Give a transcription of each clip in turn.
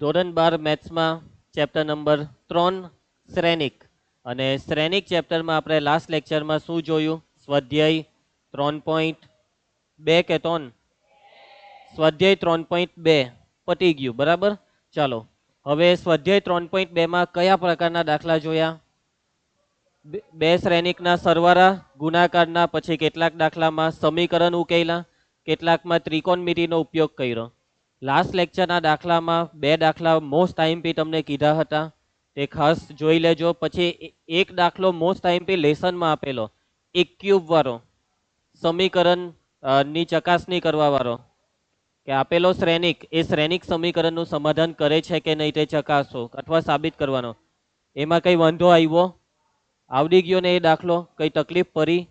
ધોરણ 12 મેથ્સમાં chapter number 3 શ્રેણિક અને શ્રેણિક ચેપ્ટરમાં આપણે લાસ્ટ લેક્ચરમાં શું જોયું? સ્વાધ્યાય 3.2 કે 3 સ્વાધ્યાય 3.2 પતી ગયું, બરાબર. ચાલો હવે સ્વાધ્યાય 3.2 માં કયા પ્રકારના દાખલા જોયા? બે શ્રેણિકના સરવાળા ગુણાકારના, પછી કેટલાક દાખલામાં સમીકરણ ઉકેલા, કેટલાકમાં ત્રિકોણમિતિનો ઉપયોગ કર્યો. લાસ્ટ લેક્ચરના દાખલામાં બે દાખલા મોસ્ટ આઈએમપી તમને કીધા હતા, તે ખાસ જોઈ લેજો. પછી એક દાખલો મોસ્ટ આઈએમપી લેસનમાં આપેલો, એક ક્યુબ વાળો, સમીકરણ ની ચકાસણી કરવા વાળો, કે આપેલો શ્રેણિક એ શ્રેણિક સમીકરણનું સમાધાન કરે છે કે નહીં તે ચકાસો અથવા સાબિત કરવાનો. એમાં કઈ વાંધો આવ્યો? આવડી ગયો ને એ દાખલો? કઈ તકલીફ પડી?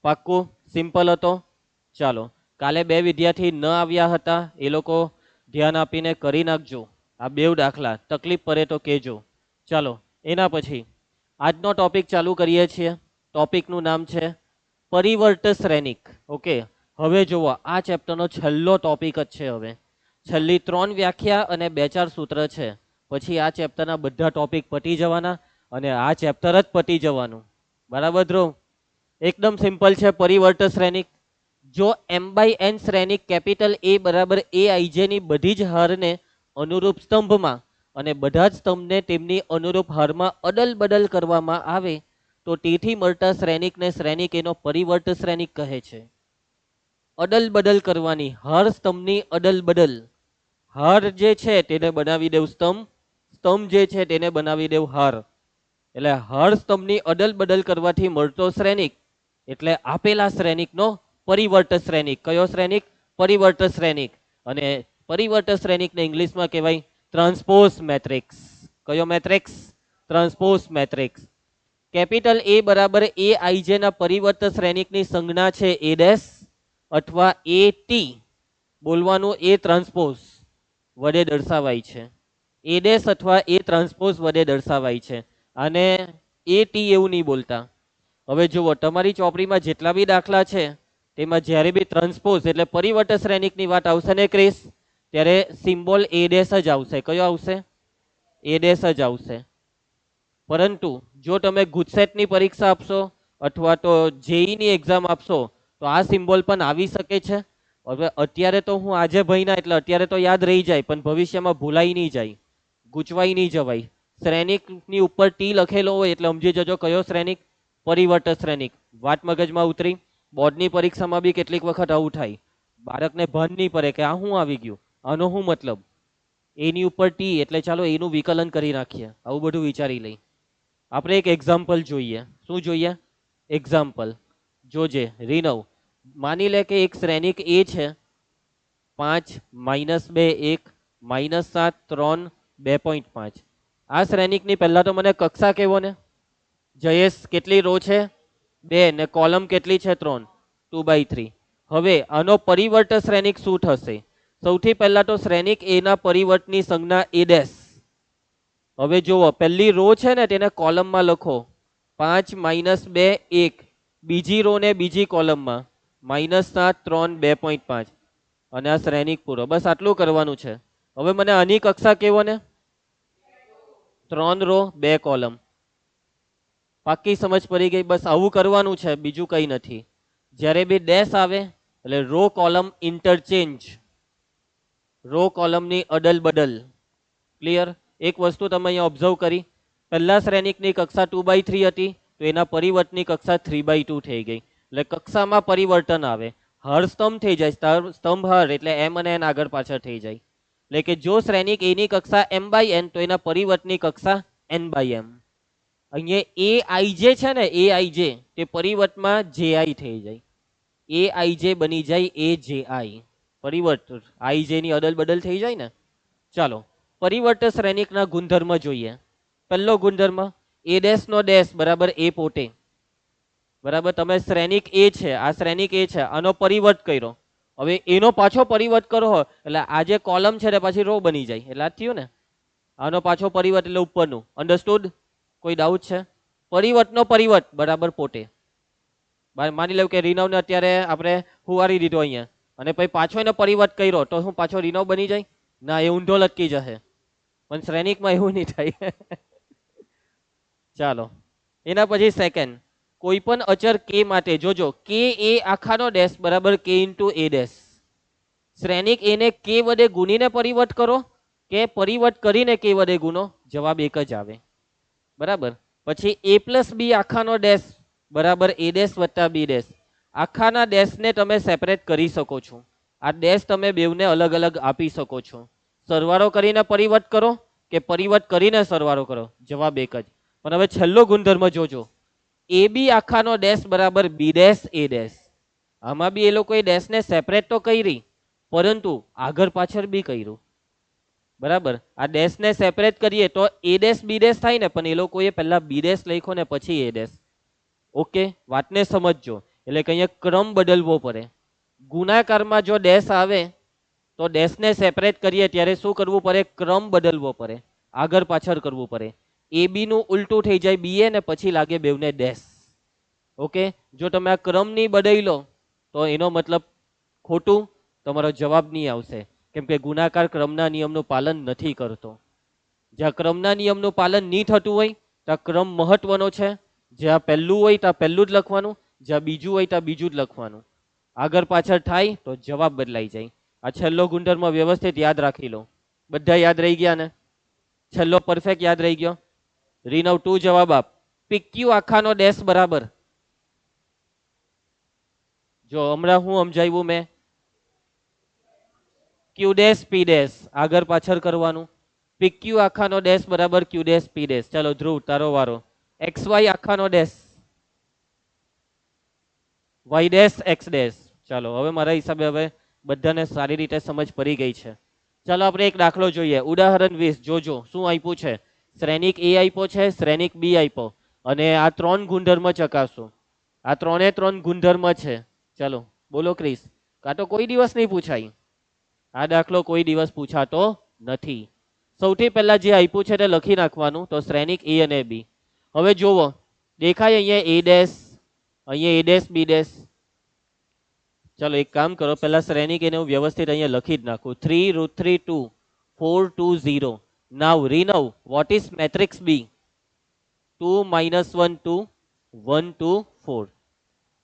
પાક્કું સિમ્પલ હતો. ચાલો કાલે બે વિદ્યાર્થી ન આવ્યા હતા, એ લોકો ધ્યાન આપીને કરી નાખજો આ બે દાખલા. તકલીફ પડે તો કહેજો. ચાલો એના પછી આજનો ટોપિક ચાલુ કરીએ છીએ. ટોપિકનું નામ છે પરિવર્ત શ્રેણિક. ઓકે, હવે જુઓ, આ ચેપ્ટરનો છેલ્લો ટોપિક જ છે. હવે છેલ્લી 3 વ્યાખ્યા અને 2-4 સૂત્ર છે, પછી આ ચેપ્ટરના બધા ટોપિક પતી જવાના અને આ ચેપ્ટર જ પતી જવાનું, બરાબર ધ્રુવ? એકદમ સિમ્પલ છે. પરિવર્ત શ્રેણિક, જો m/n શ્રેણિક કેપિટલ A બરાબર aij ની બધી જ હારને અનુરૂપ સ્તંભમાં અને બધા જ સ્તંભને તેમની અનુરૂપ હારમાં અદલ બદલ કરવામાં આવે તો તેથી મળતા શ્રેણિકને શ્રેણિક એનો પરિવર્ત શ્રેણિક કહે છે. અદલ બદલ કરવાની, હાર સ્તંભની અદલ બદલ. હાર જે છે તેને બનાવી દેવ સ્તંભ, સ્તંભ જે છે તેને બનાવી દેવ હાર. એટલે હાર સ્તંભની અદલ બદલ કરવાથી મળતો શ્રેણિક એટલે આપેલા શ્રેણિકનો પરિવર્ત શ્રેણિક. કયો શ્રેણિક? પરિવર્ત શ્રેણિક. અને પરિવર્ત શ્રેણિકને ઇંગ્લિશમાં કહેવાય ટ્રાન્સપોઝ મેટ્રિક્સ. કયો matrix? Transpose matrix. Capital A બરાબર aij ના પરિવર્ત શ્રેણિકની સંજ્ઞા છે a ડેશ અથવા at. બોલવાનું a ટ્રાન્સપોઝ વડે દર્શાવાય છે. a ડેશ અથવા a ટ્રાન્સપોઝ વડે દર્શાવાય છે. અને at એવું નહીં બોલતા. હવે જુઓ, તમારી ચોપડીમાં જેટલા બી દાખલા છે તેમાં જ્યારે બી ટ્રાન્સપોઝ એટલે પરિવર્ત શ્રેણિકની વાત આવશે ને ક્રિસ, ત્યારે સિમ્બોલ a ડેશ જ આવશે. કયો આવશે? a ડેશ જ આવશે. પરંતુ જો તમે ગુજસેટની પરીક્ષા આપશો અથવા તો જેઈની એક્ઝામ આપશો તો આ સિમ્બોલ પણ આવી શકે છે. હવે અત્યારે તો હું આજે ભણ્યા એટલે અત્યારે તો યાદ રહી જાય, પણ ભવિષ્યમાં ભૂલાઈ નહીં જાય, ગૂંચવાઈ નહીં જવાય. શ્રેણિકની ઉપર ટી લખેલો હોય એટલે સમજી જજો કયો શ્રેણિક? પરિવર્ત શ્રેણિક. વાત મગજમાં ઉતરી? બોર્ડની પરીક્ષામાં બી કેટલીક વખત આવું થાય, બાળકને ભાન નહીં પડે કે આ શું આવી ગયું, આનો શું મતલબ? એની ઉપર ટી એટલે ચાલો એનું વિકલન કરી નાખીએ, આવું બધું વિચારી લઈ. આપણે એક એક્ઝામ્પલ જોઈએ. શું જોઈએ? એક્ઝામ્પલ જોજે રીનવ. માની લે કે એક શ્રેણિક એ છે 5 -2 1 -7 3 2.5. આ શ્રેણિકની પહેલા તો મને કક્ષા કેવો ને જયેશ? કેટલી રો છે? 2 ને કોલમ કેટલી છે? 3, 2/3. હવે આનો પરિવર્ત શ્રેણિક શું થશે? સૌથી પહેલા તો શ્રેણિક એ ના પરિવર્તની સંજ્ઞા a ડેશ. હવે જુઓ, પહેલી રો છે ને તેને કોલમમાં લખો 5 -2 1, બીજી રો ને બીજી કોલમમાં -7 3 2.5, અને આ શ્રેણિક પૂરો. બસ આટલું કરવાનું છે. હવે મને આની કક્ષા કેવો ને? 3 રો 2 કોલમ. પાક્કી સમજ પડી ગઈ? બસ આવું કરવાનું છે, બીજું કંઈ નથી. જ્યારે બી ડેશ આવે એટલે રો કોલમ ઇન્ટરચેન્જ, રો કોલમની અદલ બદલ. ક્લિયર? એક વસ્તુ તમે અહીંયા ઓબ્ઝર્વ કરી, પહેલા શ્રેણિકની કક્ષા 2/3 હતી તો એના પરિવર્તની કક્ષા 3/2 થઈ ગઈ. એટલે કક્ષામાં પરિવર્તન આવે, હર સ્તંભ થઈ જાય. સ્તંભ હર એટલે m અને n આગળ પાછળ થઈ જાય. એટલે કે જો શ્રેણિક એની કક્ષા m/n તો એના પરિવર્તની કક્ષા n/m. અહીંયા aij છે ને, aij તે પરિવર્તમાં ji થઈ જાય, aij બની જાય aji. પરિવર્ત ij ની અદલ બદલ થઈ જાય ને. ચાલો પરિવર્ત શ્રેણિકના ગુણધર્મ જોઈએ. પહેલો ગુણધર્મ, a ડેશ નો ડેશ બરાબર a પોતે. બરાબર, તમે શ્રેણિક a છે, આ શ્રેણિક a છે, આનો પરિવર્ત કર્યો, હવે એનો પાછો પરિવર્ત કરો એટલે આ જે કોલમ છે ને પાછી રો બની જાય. એટલે આ થયું ને, આનો પાછો પરિવર્ત એટલે ઉપરનું. અન્ડરસ્ટુડ? કોઈ ડાઉટ છે? પરિવર્તનો પરિવર્ત બરાબર પોતે. માની લો કે રીનવને અત્યારે આપણે હુવારી દીધો અહીંયા અને પછી પાછો એનો પરિવર્ત કર્યો તો શું પાછો રીનવ બની જાય? ના, એ ઊંધો લટકી જશે. પણ શ્રેણિકમાં એવું નહીં થાય. ચાલો એના પછી સેકન્ડ, કોઈ પણ અચર કે માટે જોજો કે એ આખાનો ડેશ બરાબર કે ઇન્ટુ એ ડેશ. શ્રેણિક એને કે વડે ગુણીને પરિવર્ત કરો કે પરિવર્ત કરીને કે વડે ગુણો, જવાબ એક જ આવે. બરાબર. પછી એ પ્લસ બી આખાનો ડેશ બરાબર એ ડેશ વત્તા બી ડેશ. આખાના ડેશને તમે સેપરેટ કરી શકો છો. આ ડેશ તમે બેવને અલગ અલગ આપી શકો છો. સરવાળો કરીને પરિવર્ત કરો કે પરિવર્ત કરીને સરવાળો કરો, જવાબ એક જ. પણ હવે છેલ્લો ગુણધર્મ જોજો, એ બી આખાનો ડેશ બરાબર બી ડેશ એ ડેશ. આમાં બી એ લોકોએ ડેશને સેપરેટ તો કરી, પરંતુ આગળ પાછળ બી કર્યું. બરાબર. આ ડેશને સેપરેટ કરીએ તો એ ડેશ બી ડેશ થાય ને, પણ એ લોકોએ પહેલા બી ડેશ લખ્યો ને પછી એ ડેશ. ઓકે, વાતને સમજજો. એટલે કે અહીંયા ક્રમ બદલવો પડે. ગુણાકારમાં જો ડેશ આવે તો ડેશને સેપરેટ કરીએ ત્યારે શું કરવું પડે? ક્રમ બદલવો પડે, આગળ પાછળ કરવું પડે. એ બી નું ઉલટું થઈ જાય બી એ ને પછી લાગે બેવને ડેશ. ઓકે, જો તમે આ ક્રમ નહીં બદલો તો એનો મતલબ ખોટું, તમારો જવાબ નહીં આવશે. કેમ કે ગુણાકાર ક્રમના નિયમનું પાલન નથી કરતો. જ્યાં ક્રમના નિયમનું પાલન નહીં થતું હોય ત્યાં ક્રમ મહત્વનો છે. જ્યાં પહેલું હોય ત્યાં પહેલું જ લખવાનું, જ્યાં બીજું હોય ત્યાં બીજું જ લખવાનું. આગળ પાછળ થાય તો જવાબ બદલાઈ જાય. આ છેલ્લો ગુણધર્મ વ્યવસ્થિત યાદ રાખી લો. બધા યાદ રહી ગયા ને? છેલ્લો પરફેક્ટ યાદ રહી ગયો. રીનવ ટુ જવાબ આપ. પીક્યુ આખાનો ડેશ બરાબર, જો હમણાં હું સમજાવ્યું મેં, ક્યુ ડેશ પી ડેશ આગળ પાછળ કરવાનું. પીક્યુ આખાનો ડેશ બરાબર ક્યુ ડેશ પી ડેશ. ચાલો ધ્રુવ તારો વારો. એક્સ વાય આખાનો dash Y dash X dash. ચાલો હવે મારા હિસાબે હવે બધાને સારી રીતે સમજ પડી ગઈ છે. ચાલો આપણે એક દાખલો જોઈએ. ઉદાહરણ 20 જોજો શું આપ્યું છે. શ્રેણિક એ આપ્યો છે, શ્રેણિક બી આપ્યો, અને આ ત્રણ ગુણધર્મ ચકાસો. આ ત્રણ ગુણધર્મ છે. ચાલો બોલો ક્રિસ. કાં તો કોઈ દિવસ નહીં પૂછાય. આ દાખલો કોઈ દિવસ પૂછાતો નથી. સૌથી પહેલા જે આપ્યું છે તે લખી નાખવાનું. તો શ્રેણિક એ અને બી. હવે જોવો, દેખાય અહીંયા એ ડેશ, અહીંયા એ ડેશ બી ડેશ. ચાલો એક કામ કરો, પહેલા શ્રેણિક એને હું વ્યવસ્થિત અહીંયા લખી જ નાખું. 3√3 2 4 2 0. Now Rinav what is matrix B? 2 - 1 2 1 2 4.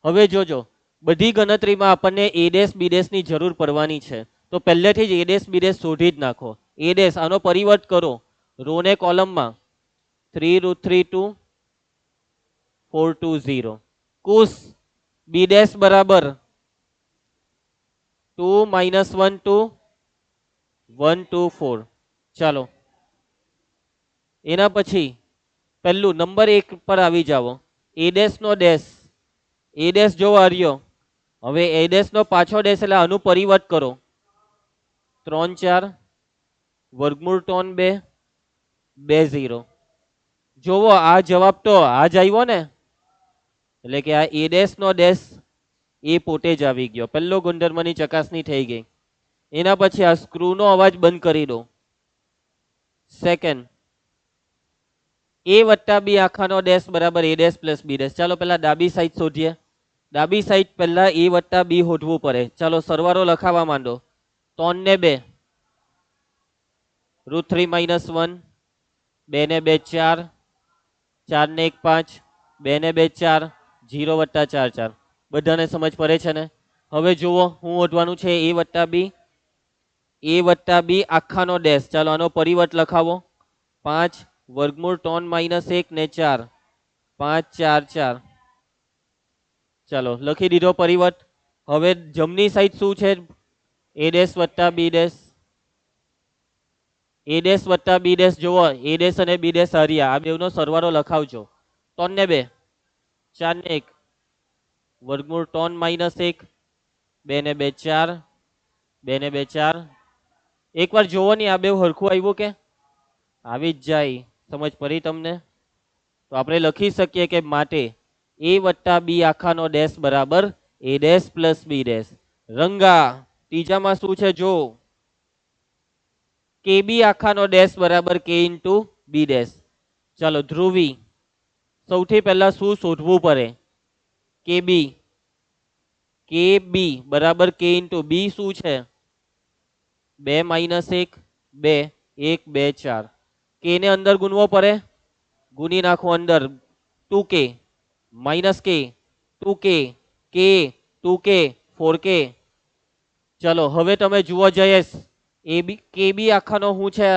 હવે જોજો, બધી ગણતરીમાં આપણને એ ડેશ બી ડેશ ની જરૂર પડવાની છે. તો પહેલેથી જ એ ડેશ બી ડેશ શોધી જ નાખો. એ ડેશ આનો પરિવર્ત કરો રો ને કોલમમાં. 3√3 2 4 2 0. કુશ બી ડેશ બરાબર 2 - 1 2 1 2 4. ચાલો એના પછી પહેલું નંબર 1 પર આવી જાઓ. એ ડેશ નો ડેશ, એ ડેશ જો આર્યો. હવે એ ડેશ નો પાછો ડેશ એટલે આનું પરિવર્ત કરો. 3 4 વર્ગમૂળ 3 2 2 0. જોવો આ જવાબ તો આ જ આવ્યો ને, એટલે કે આ એ ડેશ નો ડેશ એ પોતે જ આવી ગયો. પહેલો ગુણધર્મની ચકાસણી થઈ ગઈ. એના પછી આ સ્ક્રૂ નો અવાજ બંધ કરી દો. સેકન્ડ, એ વત્તા બી આખાનો ડેશ બરાબર A dash plus B dash. ચાલો પહેલા ડાબી સાઈડ શોધીએ. ડાબી સાઈડ પહેલા એ વત્તા બી શોધવું પડે. ચાલો સરવાળો લખાવા માંડો. 3 ને 2 √3 - 1, 2 ને 2 4, 4 ને 1 5, 2 ને 2 4, 0 વત્તા 4 4. બધાને સમજ પડે છે ને? હવે જુઓ હું શોધવાનું છે એ વત્તા બી. એ વત્તા બી આખાનો ડેશ. ચાલો આનો પરિવર્ત લખાવો. 5 વર્ગમૂળ 3 - 1 ને 4, 5 4 4. ચાલો લખી દીધો પરિવર્ત. હવે જમણી સાઈડ શું છે? એ ડેશ વત્તા બી ડેશ. એ ડેશ વત્તા બી ડેશ જુઓ, એ ડેશ અને બી ડેશ હરિયા. આ બેવનો સરવાળો લખાવજો. 3 ને 2 4 ને 1 વર્ગમૂળ 3 - 1, 2 ને 2 4, 2 ને 2 4. એકવાર જોવો નહીં આ બે હરખું આવ્યું કે? આવી જ જાય. સમજ પડી તમને? તો આપણે લખી શકીએ કે માટે એ વત્તા બી આખાનો ડેશ બરાબર A dash plus B dash. Ranga ત્રીજામાં શું છે જો, કે બી આખાનો ડેશ બરાબર કે ઇન્ટુ બી ડેશ. ચાલો ધ્રુવી, સૌથી પહેલા શું શોધવું પડે? કે બી બરાબર કે ઇન્ટુ બી શું છે? 2 - 1 2 1 2 4. કે ને અંદર ગુણવો પડે, ગુણી નાખો અંદર 2k માઇનસ કે 2k કે 2k 4k. ચલો હવે તમે જુઓ જયેશ, એ બી કે બી આખાનો શું છે?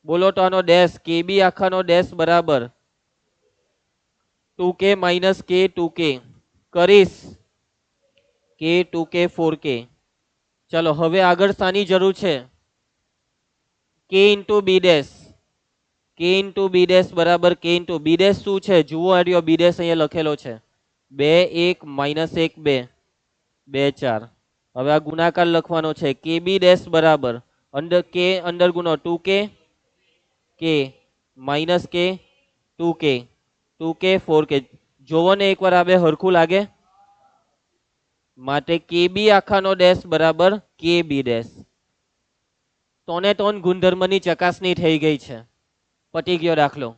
બોલો તો આનો ડેશ. કે બી આખાનો ડેશ બરાબર 2k માઇનસ કે 2k કરીશ કે 2k 4k. ચલો હવે આગળ શાની જરૂર છે? કે ઇન્ટુ બી ડેશ. કે ઇન્ટુ બી ડેશ બરાબર કે ઇન્ટુ બી ડેશ શું છે? જુઓ આર્યો બી ડેશ અહીંયા લખેલો છે 2 1 માઇનસ 1 2 2 4. હવે આ ગુણાકાર લખવાનો છે. કે બી ડેશ બરાબર અંદર કે અંદર ગુનો 2k કે માઇનસ કે 2k 2k 4k. જોવો ને એકવાર આ બે હરખું લાગે? માટે કે બી આખાનો ડેશ બરાબર કે બી ડેશ. તોને તોન ગુણધર્મની ચકાસણી થઈ ગઈ છે. પતી ગયો દાખલો.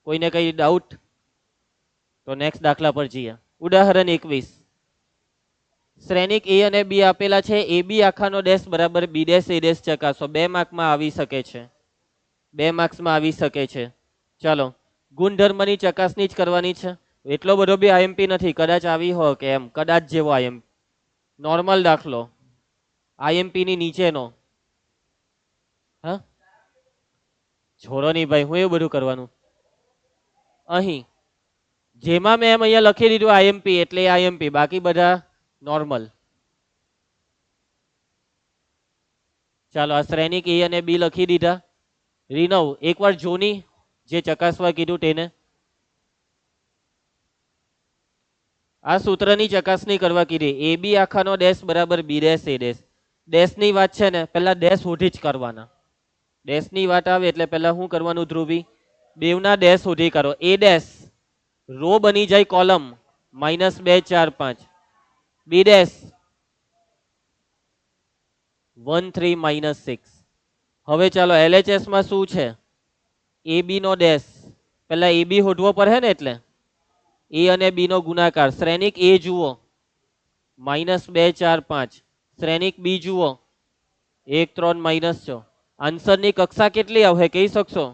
કોઈને કઈ ડાઉટ? તો નેક્સ્ટ દાખલા પર જઈએ. ઉદાહરણ 21. શ્રેણિક એ અને બી આપેલા છે. એ બી આખાનો ડેશ બરાબર બી ડેશ એ ડેશ ચકાસો. 2 માર્કમાં આવી શકે છે. 2 માર્ક્સમાં આવી શકે છે. ચાલો ગુણધર્મની ચકાસણી જ કરવાની છે. એટલો બધો બી આઈએમપી નથી, કદાચ આવી હોય કે એમ, કદાચ જેવો આઈએમપી નોર્મલ દાખલો, આઈએમપી ની નીચેનો. હા છોડો નહીં ભાઈ, હું એવું બધું કરવાનું. અહીં જેમાં મેં એમ અહીંયા લખી દીધું આઈએમપી એટલે આઈએમપી, બાકી બધા નોર્મલ. ચાલો આ શ્રેણિક એ અને બી લખી દીધા. રીનવ એકવાર જોની જે ચકાસવા કીધું તેને. આ સૂત્રની ચકાસણી કરવા કીધી. એ બી આખાનો ડેશ બરાબર બી ડેશ એ ડેશ. ડેશની વાત છે ને પહેલા ડેશ શોધી જ કરવાના. ડેશની વાત આવે એટલે પહેલા શું કરવાનું ધ્રુવી? બેવના ડેશ શોધી કાઢો. એ ડેશ રો બની જાય કોલમ -2 4 5. બી ડેશ 1 3 -6. હવે ચાલો LHS માં શું છે? એ બી નો ડેશ. પહેલા એ બી શોધવો પડે ને, એટલે એ અને બી નો ગુણાકાર. શ્રેણિક એ જુઓ -2 4 5. શ્રેણિક બી જુઓ 1 3 -6. આન્સરની કક્ષા કેટલી આવે કહી શકશો?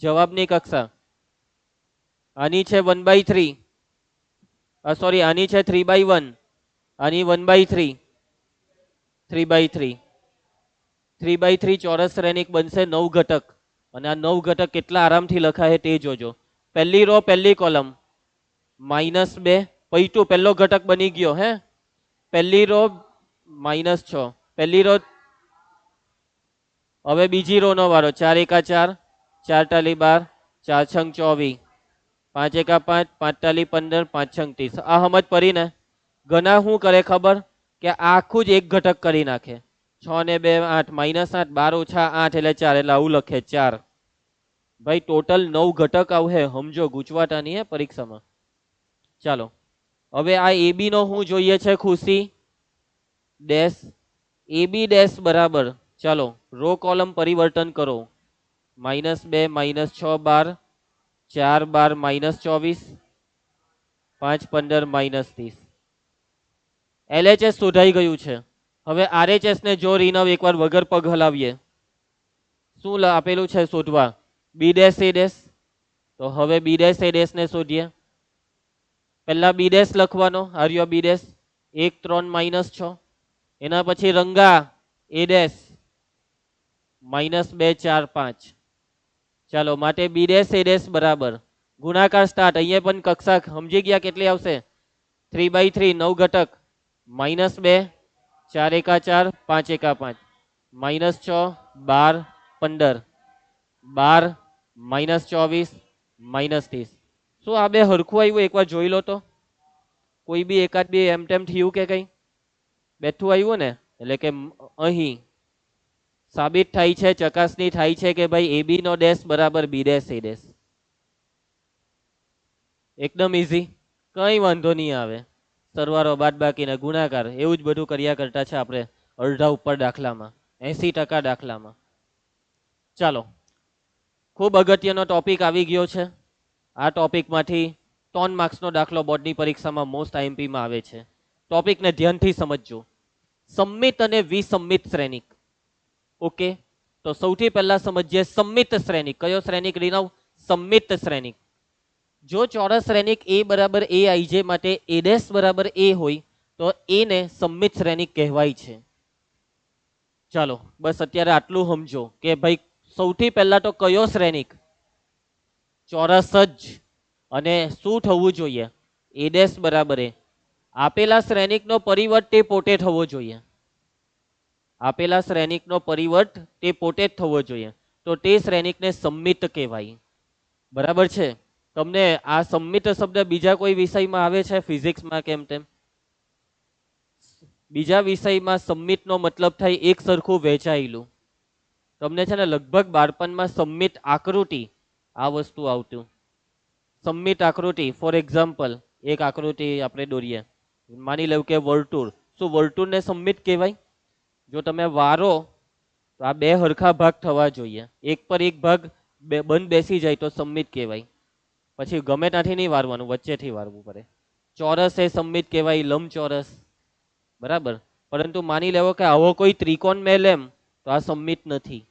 જવાબની કક્ષા આની છે 1/3. સોરી આની છે 3/1. આની 1/3. 3/3. 3/3 ચોરસ શ્રેણિક બનશે 9 ઘટક. અને આ 9 ઘટક કેટલા આરામથી લખાય તે જોજો. પહેલી રો પહેલી કોલમ -2 પૈટું પહેલો ઘટક બની ગયો. હે પહેલી રો -6 પહેલી રો. હવે બીજી રો નો વારો. 4 1 4 4 ટાલી 12 4 6 24 5 1 5 5 ટાલી 15 5 6 30. આ સમજ પડી ને? ઘણા શું કરે ખબર? કે આખું જ એક ઘટક કરી નાખે. 6 ને 2 8 -8 12 - 8 એટલે 4 એટલે આવું લખે 4. ભાઈ ટોટલ 9 ઘટક આવે. સમજો ગુચવાટા નહીં હે પરીક્ષામાં. ચાલો હવે આ એ બી નો શું જોઈએ છે ખુશી? ડેશ. એ બી ડેશ બરાબર ચાલો રો કોલમ પરિવર્તન કરો. -2 -6 12 4 12 -24 5 15 -30. LHS શોધાઈ ગયું છે. હવે RHS ને જો રીનવ એકવાર વગર પગ હલાવીએ. શું આપેલું છે શોધવા? B dash A dash. તો હવે બી ડેશ એ ડેશ ને શોધીએ. પહેલા બી ડેશ લખવાનો. આર્યો બી ડેશ 1 3 -6. એના પછી રંગા એ ડેશ -2 4 5. ચાલો માટે બી ડેશ એ ડેશ બરાબર ગુણાકાર સ્ટાર્ટ. અહીંયા પણ કક્ષા સમજી ગયા કેટલી આવશે? 3/3 9 ઘટક -2 4 1 4 5 1 5 -6 12 15 12 -24 -30. શું આ બે હરખું આવ્યું? એકવાર જોઈ લો તો. કોઈ બી એકાદ બે એમ તેમ થયું કે કઈ બેઠું આવ્યું ને? એટલે કે અહીં સાબિત થાય છે, ચકાસણી થાય છે કે ભાઈ એ બી નો ડેશ બરાબર બી ડેશ એ ડેશ. એકદમ ઈઝી, કઈ વાંધો નહીં આવે. સરવાળો બાદબાકી ને ગુણાકાર એવું જ બધું કર્યા કરતા છે આપણે અડધા ઉપર દાખલામાં, 80% દાખલામાં. ચાલો ખૂબ અગત્યનો ટોપિક આવી ગયો છે. આ ટોપિકમાંથી 3 માર્ક્સનો દાખલો બોર્ડની પરીક્ષામાં મોસ્ટ આઈએમપીમાં આવે છે. ટોપિકને ધ્યાનથી સમજજો. સમમિત અને વિસમમિત શ્રેણિક. ઓકે, તો સૌથી પહેલા સમજીએ સમમિત શ્રેણિક. કયો શ્રેણિક રીનવ? સમમિત શ્રેણિક. જો ચોરસ શ્રેણિક a બરાબર a ij માટે a ડેશ બરાબર a હોય તો a ને સમમિત શ્રેણિક કહેવાય છે. ચાલો બસ અત્યારે આટલું સમજો કે ભાઈ સૌથી પહેલા તો કયો શ્રેણિક? ચોરસ જ. અને શું થવું જોઈએ? a ડેશ બરાબર a. આપેલા શ્રેણિકનો પરિવર્ત તે પોતે થવો જોઈએ. આપેલા શ્રેણિકનો પરિવર્ત તે પોતે જ થવો જોઈએ. તો તે શ્રેણિકને સમમિત કહેવાય. બરાબર છે? તમને આ સમમિત શબ્દ બીજા કોઈ વિષયમાં આવે છે? ફિઝિક્સમાં કેમ તેમ? બીજા વિષયમાં સમમિતનો મતલબ થાય એક સરખું વહેંચાયેલું. તમને છે ને લગભગ બાળપણમાં સમમિત આકૃતિ આ વસ્તુ આવતું. સમમિત આકૃતિ ફોર એક્ઝામ્પલ એક આકૃતિ આપણે દોરીએ. માની લઉં કે વર્તુળ. શું વર્તુળને સમમિત કહેવાય? જો તમે વારો તો આ બે હરખા ભાગ થવા જોઈએ. એક પર એક ભાગ બંધ બેસી જાય તો સમમિત કહેવાય. પછી ગમે ત્યાંથી નહીં વારવાનું, વચ્ચેથી વારવું પડે. ચોરસ એ સમમિત કહેવાય, લંબચોરસ. બરાબર. પરંતુ માની લેવો કે આવો કોઈ ત્રિકોણ મેં લેમ તો આ સમમિત નથી.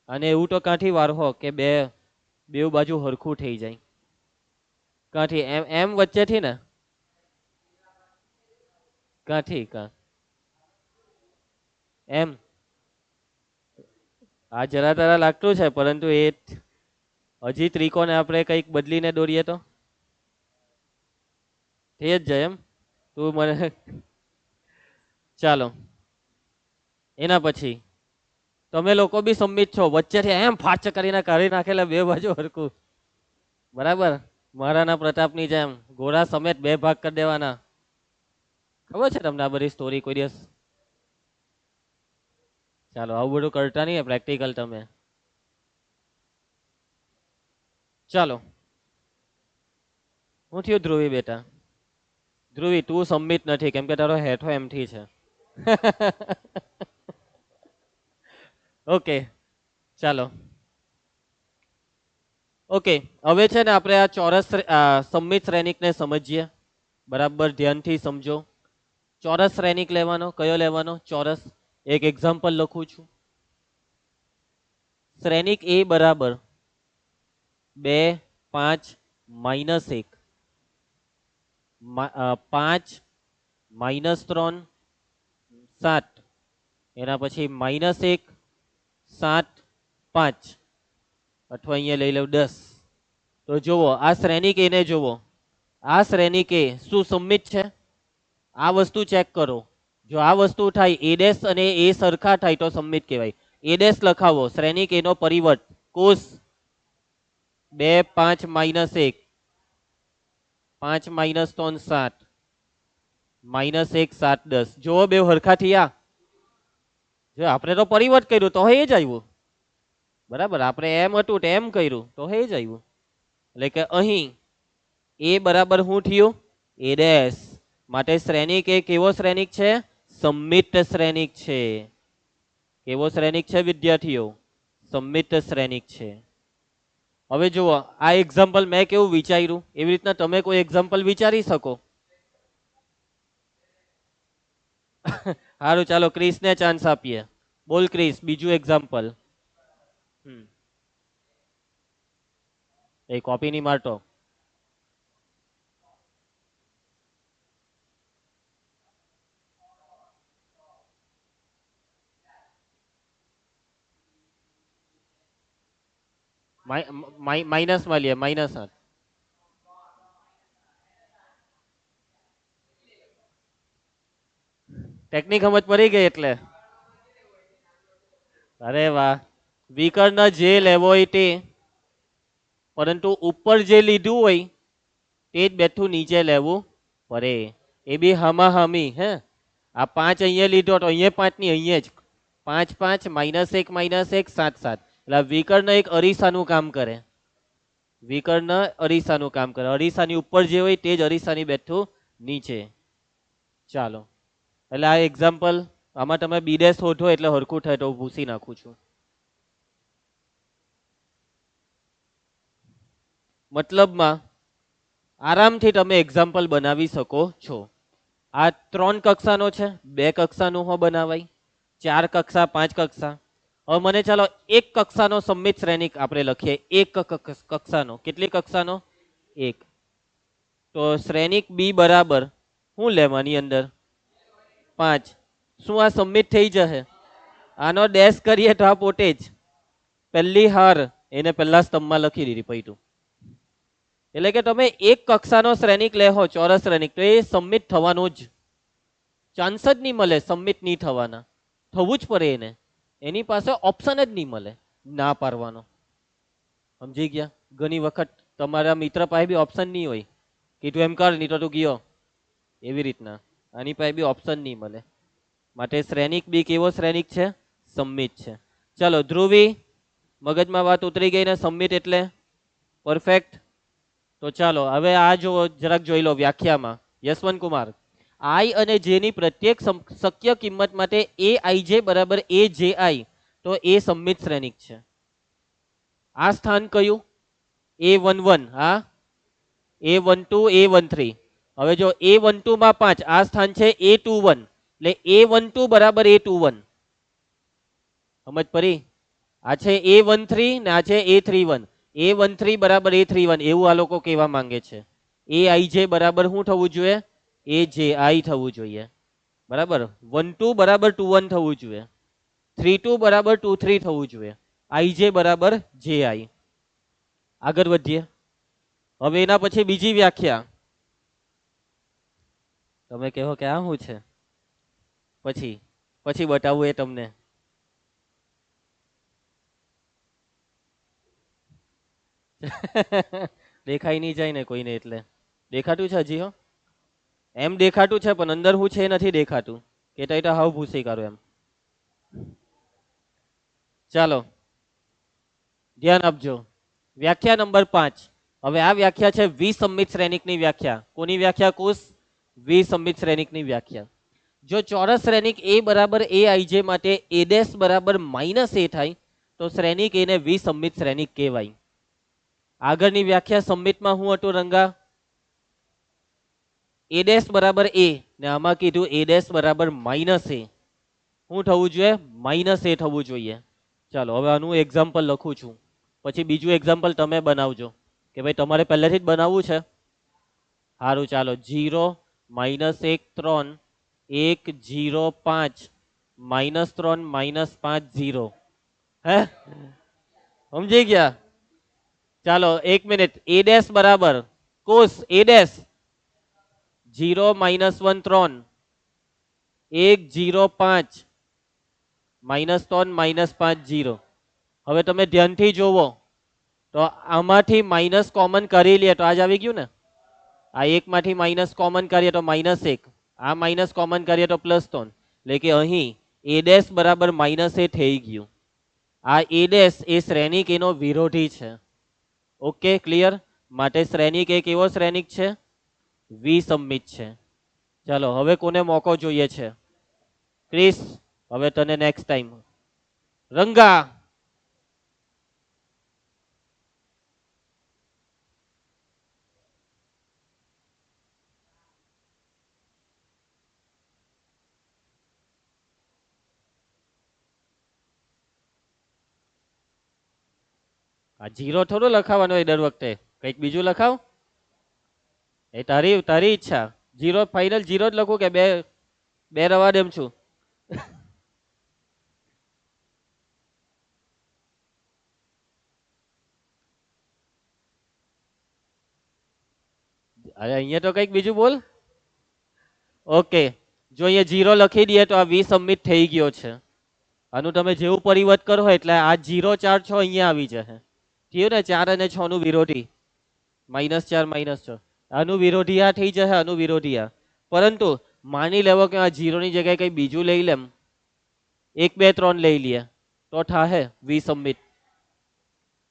અને એવું તો કાંથી વારહો કે બેઉ બાજુ હરખું થઈ જાય? કાંથી? એમ વચ્ચેથી ને? કાંથી? એમ આ જરા તરા લાગતું છે, પરંતુ એ હજી ત્રિકોણ આપણે કંઈક બદલીને દોરીએ તો થઈ જ જાય. એમ તું મને ચાલો એના પછી તમે લોકો બી સમમિત છો. વચ્ચેથી એમ ફાચ કરીને કાઢી નાખેલા બે બાજુ હરખું. બરાબર. મહારાણા પ્રતાપની જેમ ઘોડા સમેત બે ભાગ કરી દેવાના. ખબર છે તમને આ બધી સ્ટોરી કોઈ દિવસ? ચાલો આવું બધું કરતા નહીં, પ્રેક્ટિકલ તમે. ચાલો હું થયું ધ્રુવી બેટા? ધ્રુવી તું સમમિત નથી કેમ કે તારો હેઠો એમથી છે. ઓકે ચાલો. ઓકે હવે છે ને આપણે આ ચોરસ સમમિત શ્રેણિકને સમજીએ. બરાબર ધ્યાનથી સમજો. ચોરસ શ્રેણિક લેવાનો. કયો લેવાનો? ચોરસ. એક એક્ઝામ્પલ લખું છું. શ્રેણિક a બરાબર 2 5 -1, 5 -3 7, એના પછી -1 7 5, અથવા અહીંયા લઈ લઉં 10. તો જુઓ આ શ્રેણિક a ને જુઓ. આ શ્રેણિક a શું સમમિત છે? આ વસ્તુ ચેક કરો. જો આ વસ્તુ થાય a ડેશ અને a સરખા થાય તો સમમિત કહેવાય. a ડેશ લખાવો. Shrenik a no પરિવર્ત cos 2 5 -1, 5 -3 7, -1 7 10. જો બે હરખા થયા. જો આપણે તો પરિવર્ત કર્યું તો એ જ આવ્યું. બરાબર. આપણે એમ હતું તો એમ કર્યું તો એ જ આવ્યું. એટલે કે અહીં a બરાબર શું થયું? a dash. માટે શ્રેણિક એ કેવો શ્રેણિક છે? સમમિત શ્રેણિક છે. કેવો શ્રેણિક છે વિદ્યાર્થીઓ? સમમિત શ્રેણિક છે. હવે જુઓ આ એક્ઝામ્પલ મેં કેવું વિચાર્યું એવી રીતના તમે કોઈ એક્ઝામ્પલ વિચારી શકો. સારું ચાલો ક્રિસને ચાન્સ આપીએ. બોલ ક્રિસ બીજું એક્ઝામ્પલ. એ કોપી નહીં મારતો. માઇનસ માં લે. -8. ટેકનિક સમજ પડી ગઈ એટલે. અરે વાહ. વિકર્ણ જે લેવો હોય તે, પરંતુ ઉપર જે લીધું હોય તે જ બેઠું નીચે લેવું પડે. એ બી હામી. હે આ 5 અહીંયા લીધો તો અહીંયા 5 ની અહીંયા જ 5 5 -1 -1 7 7. એટલે વિકર્ણ એક અરીસાનું કામ કરે. વિકર્ણ અરીસાનું કામ કરે. અરીસાની ઉપર જે હોય તે જ અરીસાની બેઠું નીચે. ચાલો એટલે આ એક્ઝામ્પલ આમાં તમે બી ડેશ શોધો એટલે હરખું થાય તો ભૂસી નાખું છું. મતલબમાં આરામથી તમે એક્ઝામ્પલ બનાવી શકો છો. આ 3 કક્ષાનો છે, 2 કક્ષાનું હો બનાવાય, 4 કક્ષા 5 કક્ષા. હવે મને ચાલો એક કક્ષાનો સમમિત શ્રેણિક આપણે લખીએ. એક કક્ષાનો, કેટલી કક્ષાનો? એક. તો શ્રેણિક બી બરાબર શું લેવાની અંદર? 5. શું આ સમમિત થઈ જશે? આનો ડેશ કરીએ તો આ પોતે જ પહેલી હાર એને પહેલા સ્તંભમાં લખી દીધી પૈટું. એટલે કે તમે એક કક્ષાનો શ્રેણિક લેહો, ચોરસ શ્રેણિક, તો એ સમમિત થવાનો જ. ચાન્સ જ નહીં મળે સમમિત નહીં થવાના. થવું જ પડે એને. એની પાસે ઓપ્શન જ નહીં મળે ના પાડવાનો. સમજી ગયા? ઘણી વખત તમારા મિત્ર પાસે બી ઓપ્શન નહીં હોય કે તું એમ કર, નહીં તો તું ગયો. એવી રીતના આની પાસે બી ઓપ્શન નહીં મળે. માટે શ્રેણિક બી કેવો શ્રેણિક છે? સમમિત છે. ચલો ધ્રુવી, મગજમાં વાત ઉતરી ગઈ ને? સમમિત એટલે પરફેક્ટ. તો ચાલો હવે આ જો જરાક જોઈ લો વ્યાખ્યામાં. યશવંત કુમાર, આઈ અને જે ની પ્રત્યેક શક્ય કિંમત માટે એ આઈ જે બરાબર એ જે આઈ, તો એ સમમિત શ્રેણિક છે. આ સ્થાન કયું? A11. હા, A12, A13. હવે જો A12 માં 5, આ સ્થાન છે A21, એટલે A12 બરાબર A21. સમજ પડી? આ છે A13 ને આ છે A31. A13 બરાબર A31 એવું આ લોકો કહેવા માંગે છે. AIJ બરાબર શું થવું જોઈએ? AJI થવું જોઈએ. બરાબર. 12 બરાબર 21 થવું જોઈએ. 32 બરાબર 23 થવું જોઈએ. IJ બરાબર JI. આગળ વધીએ. હવે એના પછી બીજી વ્યાખ્યા. તમે કહો કે આ શું છે? પછી બતાવું એ તમને. દેખાઈ નહીં જાય ને કોઈને, એટલે દેખાતું છે હજી? હો, એમ દેખાતું છે પણ અંદર શું છે નથી દેખાતું. કે તો હાવ ભૂસી કાઢો એમ. ચાલો ધ્યાન આપજો. વ્યાખ્યા નંબર 5. હવે આ વ્યાખ્યા છે વિસંમિત શ્રેણિકની વ્યાખ્યા. કોની વ્યાખ્યા કુશ? વિસંમિત શ્રેણિકની વ્યાખ્યા. જો ચોરસ શ્રેણિક A બરાબર AIJ માટે A ડેશ બરાબર -A થાય તો શ્રેણિક એને વિસંમિત શ્રેણિક કહેવાય. આગળની વ્યાખ્યા સંમિતમાં શું હતું રંગા? A ડેશ બરાબર A ને આમાં કીધું A ડેશ બરાબર -A. શું થવું જોઈએ? -A થવું જોઈએ. ચાલો હવે આનું એક્ઝામ્પલ લખું છું, પછી બીજું એક્ઝામ્પલ તમે બનાવજો કે ભાઈ તમારે પહેલેથી જ બનાવવું છે. સારું ચાલો. 0 -1 3 1 0 5 -3 -5 0. હે, સમજી ગયા? ચાલો એક મિનિટ. A ડેશ બરાબર કોસ A ડેશ 0 -1 3 1 0 5 -3 -5 0. હવે તમે ધ્યાનથી જોવો તો આમાંથી માઇનસ કોમન કરી લે તો આ જ આવી ગયું ને. આ એક માંથી માઇનસ કોમન કરીએ તો -1, આ માઇનસ કોમન કરીએ તો +3, એટલે કે અહીં A ડેશ બરાબર -A થઈ ગયું. આ A ડેશ એ શ્રેણિક એનો વિરોધી છે. Okay, clear? માટે શ્રેણિક એક એવો શ્રેણિક છે વિસંમિત છે. ચાલો હવે કોને મોકો જોઈએ છે? ક્રિસ, હવે તને નેક્સ્ટ ટાઈમ. રંગા, આ 0 થોડો લખાવાનો હોય દર વખતે, કંઈક બીજું લખાવ. એ તારી ઈચ્છા. 0 ફાઇનલ 0 જ લખું કે બે રવા દેમ છું? અરે અહીંયા તો કંઈક બીજું બોલ. ઓકે, જો અહીંયા 0 લખી દઈએ તો આ વિસંમિત થઈ ગયો છે. આનું તમે જેવું પરિવર્ત કરો એટલે આ 0 4 6 અહીંયા આવી જશે. થયું ને? 4 અને 6 નું વિરોધી -4 -6. આનું વિરોધી આ થઈ જશે, આનું વિરોધી આ. પરંતુ માની લેવો કે આ 0 ની જગ્યાએ કંઈ બીજું લઈ લેમ, 1 2 3 લઈ લઈએ તો થાહે વિસંમિત.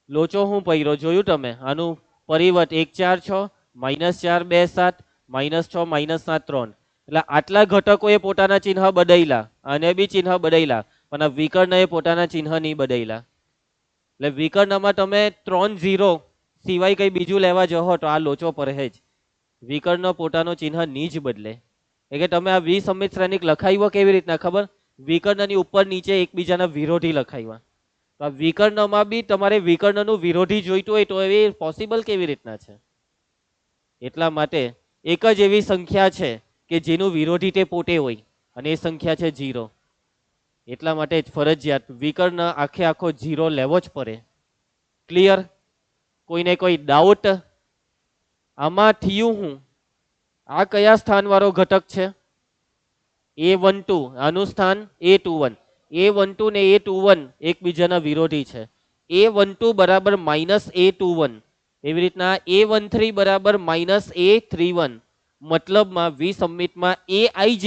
લોચો હું પૈરો જોયું તમે? આનું પરિવર્ત 1 4 6 -4 2 7 -6 -7 3. એટલે આટલા ઘટકો એ પોતાના ચિહ્ન બદલ્યા, અને બી ચિહ્ન બદલ્યા, પણ આ વિકર્ણ એ પોતાના ચિહ્ન નહીં બદલ્યા. એટલે વિકર્ણમાં તમે 3 0 સિવાય કઈ બીજું લેવા જશો તો આ લોચો પડે જ. વિકર્ણ પોતાનો ચિહ્ન નહીં જ બદલે. એટલે તમે આ વિસંમિત શ્રેણિક લખાવ્યો કેવી રીતના ખબર? વિકર્ણની ઉપર નીચે એકબીજાના વિરોધી લખાવ્યા. તો આ વિકર્ણમાં બી તમારે વિકર્ણનું વિરોધી જોઈતું હોય તો એ પોસિબલ કેવી રીતના છે? એટલા માટે એક જ એવી સંખ્યા છે કે જેનું વિરોધી તે પોતે હોય અને એ સંખ્યા છે 0. એટલા માટે જ ફરજિયાત વિકર્ણ આખે આખો 0 લેવો જ પડે. ક્લિયર? કોઈને કોઈ ડાઉટ? આમાં થયું હું આ કયા સ્થાન વાળો ઘટક છે? A12 આનું સ્થાન A21. A12 ને A21 એકબીજાના વિરોધી છે. A12 બરાબર -A21 એવી રીતના A13 બરાબર -A31 મતલબમાં વિસંમિતમાં AIJ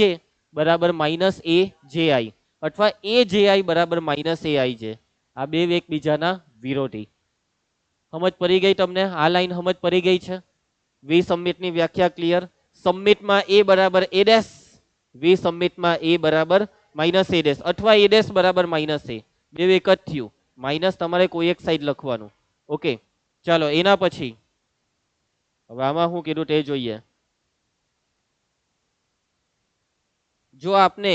બરાબર -AJI અથવા AJI બરાબર -AIJ આ બે એકબીજાના વિરોધી. સમજ પડી ગઈ તમને? આ લાઈન સમજ પડી ગઈ છે? વિસંમિતની વ્યાખ્યા ક્લિયર? સંમિતમાં A બરાબર A', વિસંમિતમાં A બરાબર -A' અથવા A' બરાબર -A બે એક જ થયું. માઇનસ તમારે કોઈ એક સાઈડ લખવાનું. ઓકે, ચાલો એના પછી હવે આમાં શું કીધું તે જોઈએ. જો આપને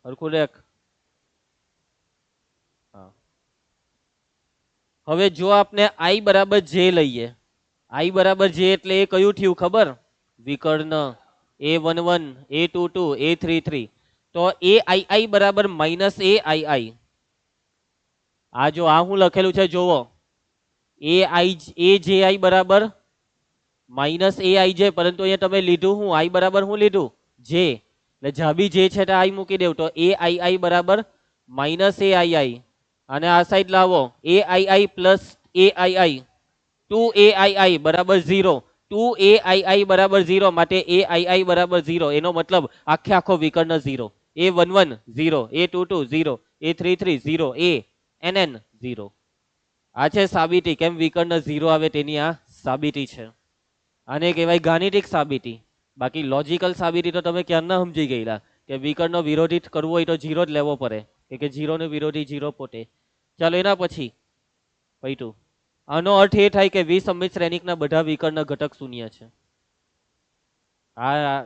હરખું દેખ. હવે જો આપને I બરાબર J લઈએ, I બરાબર J એટલે એ કયું થયું ખબર? વિકર્ણ. A11, A22, A33 તો AII બરાબર -AII. આ જો આ હું લખેલું છે જોવો, AJI બરાબર -AIJ, પરંતુ અહીંયા તમે લીધું હું I બરાબર હું લીધું J, એટલે જાબી J છે તો I મૂકી દેવું તો AII બરાબર -AII. અને આ સાઈડ લાવો AII પ્લસ AII 2AII બરાબર 0, 2AII બરાબર 0 માટે AII બરાબર 0 એનો મતલબ આખે આખો વિકર્ણ 0. A11 0, A22 0, A33 0, ANN 0. આ છે સાબિતી. કેમ વિકર્ણ 0 આવે તેની આ સાબિતી છે. આને કહેવાય ગાણિતિક સાબિતી. બાકી લોજિકલ સાબિતી તો તમે ક્યારના સમજી ગયેલા કે વિકર્ણનો વિરોધી કરવો હોય તો 0 જ લેવો પડે કે 0 નો વિરોધી 0 પોતે. ચાલો એના પછી પૈટું. આનો અર્થ એ થાય કે વિસંમિત શ્રેણિકના બધા વિકર્ણ ઘટક શૂન્ય છે. આ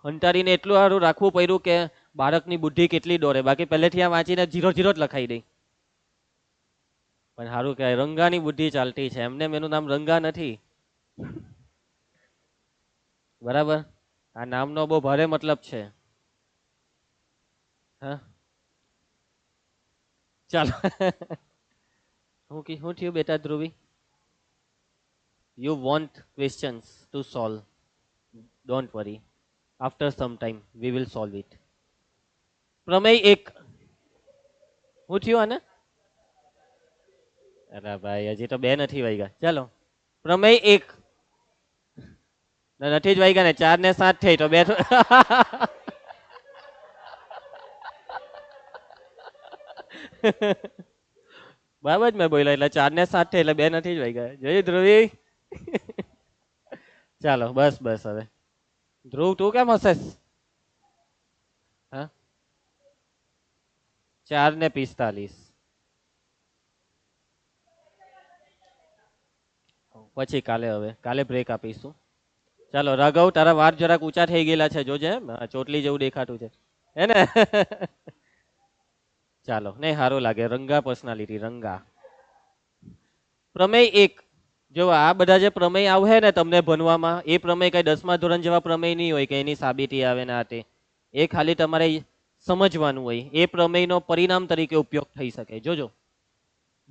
હંતારીને એટલું સારું રાખવું પડ્યું કે બાળકની બુદ્ધિ કેટલી દોડે. બાકી પહેલેથી આ વાંચીને 0 0 જ લખાઈ દે. પણ સારું કહેવાય રંગાની બુદ્ધિ ચાલતી છે. એમને એનું નામ રંગા નથી. બરાબર? આ નામનો બહુ ભારે મતલબ છે. હા ચાલો. શું થયું બેટા Dhruvi? You want questions to solve. Don't worry. After some time we will solve it. પ્રમેય 1. શું થયું આને? અરે ભાઈ હજી તો 2 નથી વાગ્યા. ચાલો પ્રમેય 1 નથી જ વાગ્યા ને 4 ને 7 થઈ તો 2 બરાબર જ મેં બોલ્યા એટલે 4 ને 7 થઈ એટલે 2 નથી જ વાગ્યા. જોયું ધ્રુવી? ચાલો બસ બસ હવે ધ્રુવ તું કેમ હશે? હા 4 ને 45 પછી કાલે. હવે કાલે બ્રેક આપીશું. ચાલો રાઘવ તારા વાર જરાક ઊંચા થઈ ગયેલા છે જોજે. ચોટલી જેવું દેખાતું છે હે ને? ચાલો નહીં સારું લાગે. રંગા પર્સનાલિટી રંગા. પ્રમેય 1. જો આ બધા જે પ્રમેય આવે ને તમને ભણવામાં એ પ્રમેય કઈ 10મા ધોરણ જેવા પ્રમેય નહીં હોય કે એની સાબિતી આવે ને આ તે. એ ખાલી તમારે સમજવાનું હોય. એ પ્રમેયનો પરિણામ તરીકે ઉપયોગ થઈ શકે. જોજો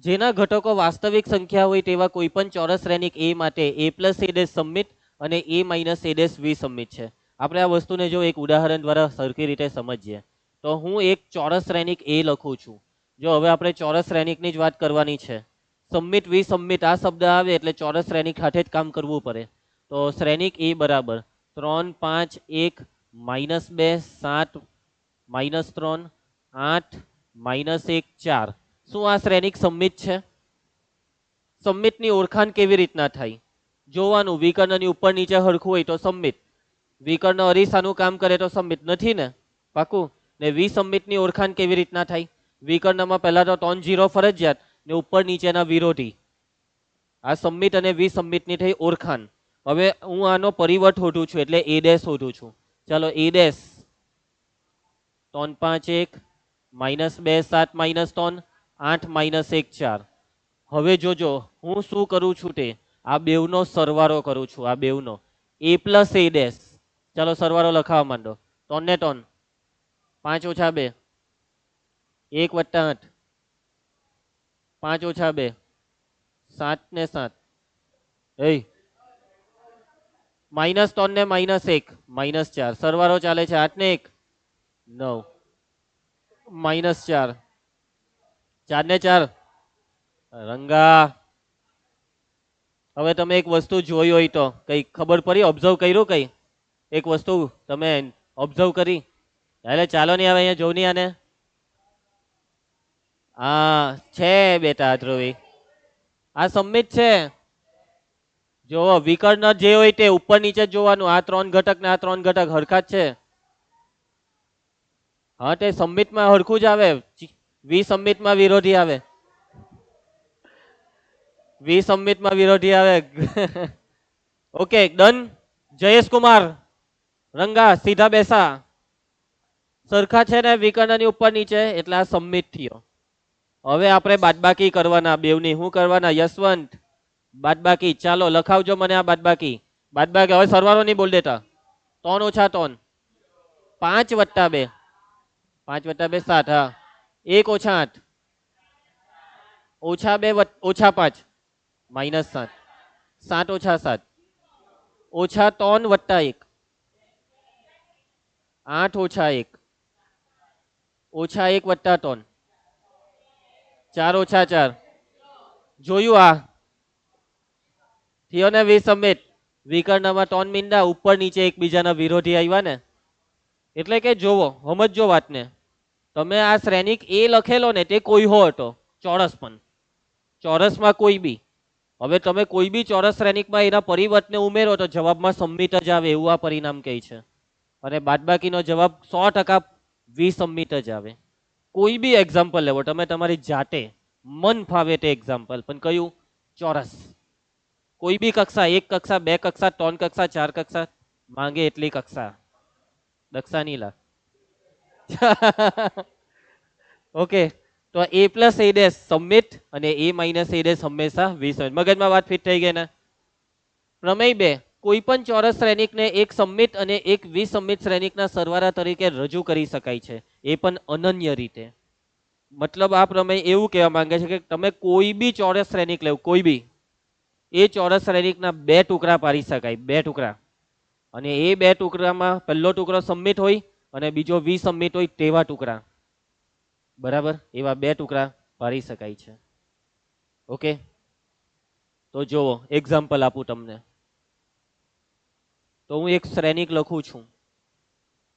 જેના ઘટકો વાસ્તવિક સંખ્યા હોય તેવા કોઈપણ ચોરસ શ્રેણિક A માટે A+A' સંમિત અને A-A' વિસંમિત છે. આપણે આ વસ્તુને જો એક ઉદાહરણ દ્વારા સરખી રીતે સમજીએ તો હું એક ચોરસ શ્રેણિક A લખું છું. જો હવે આપણે ચોરસ શ્રેણિકની જ વાત કરવાની છે. સંમિત વિસંમિત આ શબ્દ આવે એટલે ચોરસ શ્રેણિક સાથે જ કામ કરવું પડે. તો શ્રેણિક A બરાબર 3 5 1 -2 7 -3 8 -1 4. શું આ શ્રેણિક સંમિત છે? સંમિતની ઓળખાણ કેવી રીતના થાય? જોવાનું વિકર્ણની ઉપર નીચે હરખું હોય તો સંમિત. વિકર્ણ અરીસાનું કામ કરે તો સંમિત નથી ને? પાકું ને? વિસંમિતની ઓળખાણ કેવી રીતના થાય? વિકર્ણમાં પહેલા તો 3 0 ફરજિયાત ને ઉપર નીચેના વિરોધી. આ સંમિત અને વિસંમિતની થઈ ઓળખાણ. હવે હું આનો પરિવર્ત શોધું છું એટલે A' શોધું છું. ચાલો A' 3 5 1 -2 7 -3 8 માઇનસ 1 4. હવે જોજો હું શું કરું છું તે આ બેવનો સરવાળો કરું છું, આ બેવનો a પ્લસ a ડેશ. ચાલો સરવાળો લખાવા માંડો. 3 ને 3 5 ઓછા 2 1 વત્તા 8 5 ઓછા 2 7 ને 7 એ માઇનસ 3 ને માઇનસ 1 માઇનસ 4. સરવાળો ચાલે છે 8 ને 1 9 માઇનસ 4 4 ને 4 રંગા. હવે તમે એક વસ્તુ જોઈ હોય તો કઈ ખબર પડી, ઓબ્ઝર્વ કર્યું, કઈ એક વસ્તુ તમે ઓબ્ઝર્વ કરી? એટલે ચાલો નહીં, હવે અહીંયા જોવ નહીં આને. હા છે બેટા ધ્રુવી, આ સબમિટ છે. જો વિકર્ણ જે હોય તે ઉપર નીચે જ જોવાનું. આ 3 ઘટક ને આ 3 ઘટક હરખા જ છે. હા તે સબમિટમાં હરખું જ આવે, વિસબમિટમાં વિરોધી આવે. વિસબમિટમાં વિરોધી આવે. Okay done. જયેશ કુમાર રંગા સીધા બેસા. સરખા છે ને વિકર્ણની ઉપર નીચે, એટલે આ સબમિટ થયો. હવે આપણે બાદબાકી કરવાના બેવની. શું કરવાના યશવંત? બાદબાકી. ચાલો લખાવજો મને આ બાદબાકી. બાદબાકી હવે સરવાળો નહીં બોલ દેતા. 3 ઓછા 3 5 વત્તા 2 5 વત્તા 2 7. હા 1 ઓછા 8 ઓછા 2 ઓછા 5 માઇનસ 7 7 ઓછા 7 ઓછા 3 વત્તા 1 8 ઓછા 1 ઓછા 1 વત્તા 3 4 ઓછા 4. જોયું આ થયો ને વિસબમિટ. વિકર્ણમાં 3 મીંડા ઉપર નીચે એકબીજાના વિરોધી આવ્યા ને. એટલે કે જોવો સમજો વાતને. તમે આ શ્રેણિક એ લખેલો ને તે કોઈ હો હતો ચોરસ, પણ ચોરસમાં કોઈ બી. હવે તમે કોઈ બી ચોરસ શ્રેણિકમાં એના પરિવર્તને ઉમેરો તો જવાબમાં સબમિટ જ આવે, એવું આ પરિણામ કહે છે. અને બાદબાકીનો જવાબ 100% વિસબમિટ જ આવે. કોઈ બી એક્ઝામ્પલ લેવો તમે તમારી જાતે, મન ફાવે તે એક્ઝામ્પલ, પણ કયું? ચોરસ. કોઈ બી કક્ષા, 1 કક્ષા 2 કક્ષા 3 કક્ષા 4 કક્ષા માંગે એટલી કક્ષા. દક્ષા નીલા. ઓકે તો a plus a dash submit અને a માઇનસ a ડેશ હંમેશા વિસબમિટ. મગજમાં વાત ફિટ થઈ ગઈ ને? પ્રમેય 2. કોઈ પણ ચોરસ શ્રેણિકને એક સબમિટ અને એક વિસબમિટ શ્રેણિકના સરવાળા તરીકે રજૂ કરી શકાય છે, એ પણ અનન્ય રીતે. મતલબ આ પ્રમેય એવું કહેવા માંગે છે કે તમે કોઈ બી ચોરસ શ્રેણિક લેવું, કોઈ બી, એ ચોરસ શ્રેણિકના 2 ટુકડા પાડી શકાય, 2 ટુકડા. અને એ 2 ટુકડામાં પહેલો ટુકડો સબમિટ હોય અને બીજો વિસબમિટ હોય તેવા ટુકડા. બરાબર, એવા 2 ટુકડા પાડી શકાય છે. ઓકે તો જુઓ એક્ઝામ્પલ આપું તમને. તો હું એક શ્રેણિક લખું છું,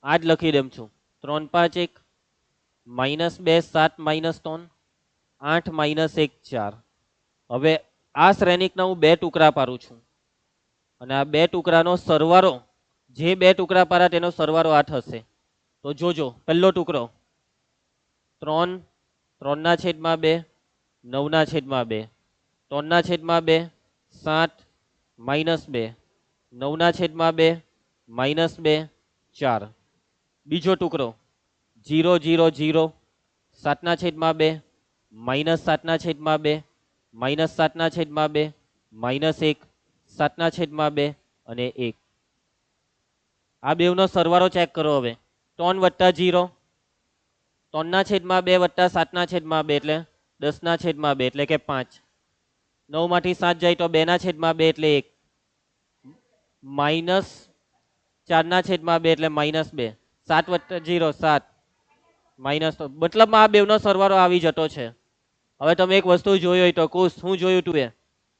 આ જ લખી દઉં છું. 3 5 1 માઇનસ 2 7 માઇનસ 3 8 માઇનસ 1 4. હવે આ શ્રેણિકના હું 2 ટુકડા પાડું છું અને આ 2 ટુકડાનો સરવાળો, જે 2 ટુકડા પાડ્યા તેનો સરવાળો 8 હશે. તો જોજો પહેલો ટુકડો 3 3 ના છેદમાં 2 9 ના છેદમાં 2 3 ના છેદમાં 2 7 માઇનસ 2 9 ના છેદમાં 2 માઇનસ 2 4. બીજો ટુકડો 0 0 0 7 ના છેદમાં 2 માઇનસ 7 ના છેદમાં 2 માઇનસ 7 ના છેદમાં 2 માઇનસ 1 7 ના છેદમાં 2 અને 1. આ બેવનો સરવાળો ચેક કરો. હવે 3 વત્તા 0 3 ના છેદમાં 2 વત્તા 7 ના છેદમાં 2 એટલે 10 ના છેદમાં 2 એટલે કે 5. 9 માંથી 7 જાય તો 2 ના છેદમાં 2 એટલે 1. માઇનસ 4 ના છેદમાં 2 એટલે માઇનસ 2. 7 વત્તા 0 7 માઇનસ, મતલબ આ બેવનો સરવાળો આવી જતો છે. હવે તમે એક વસ્તુ જોઈ હોય તો કુશ, શું જોયું તું?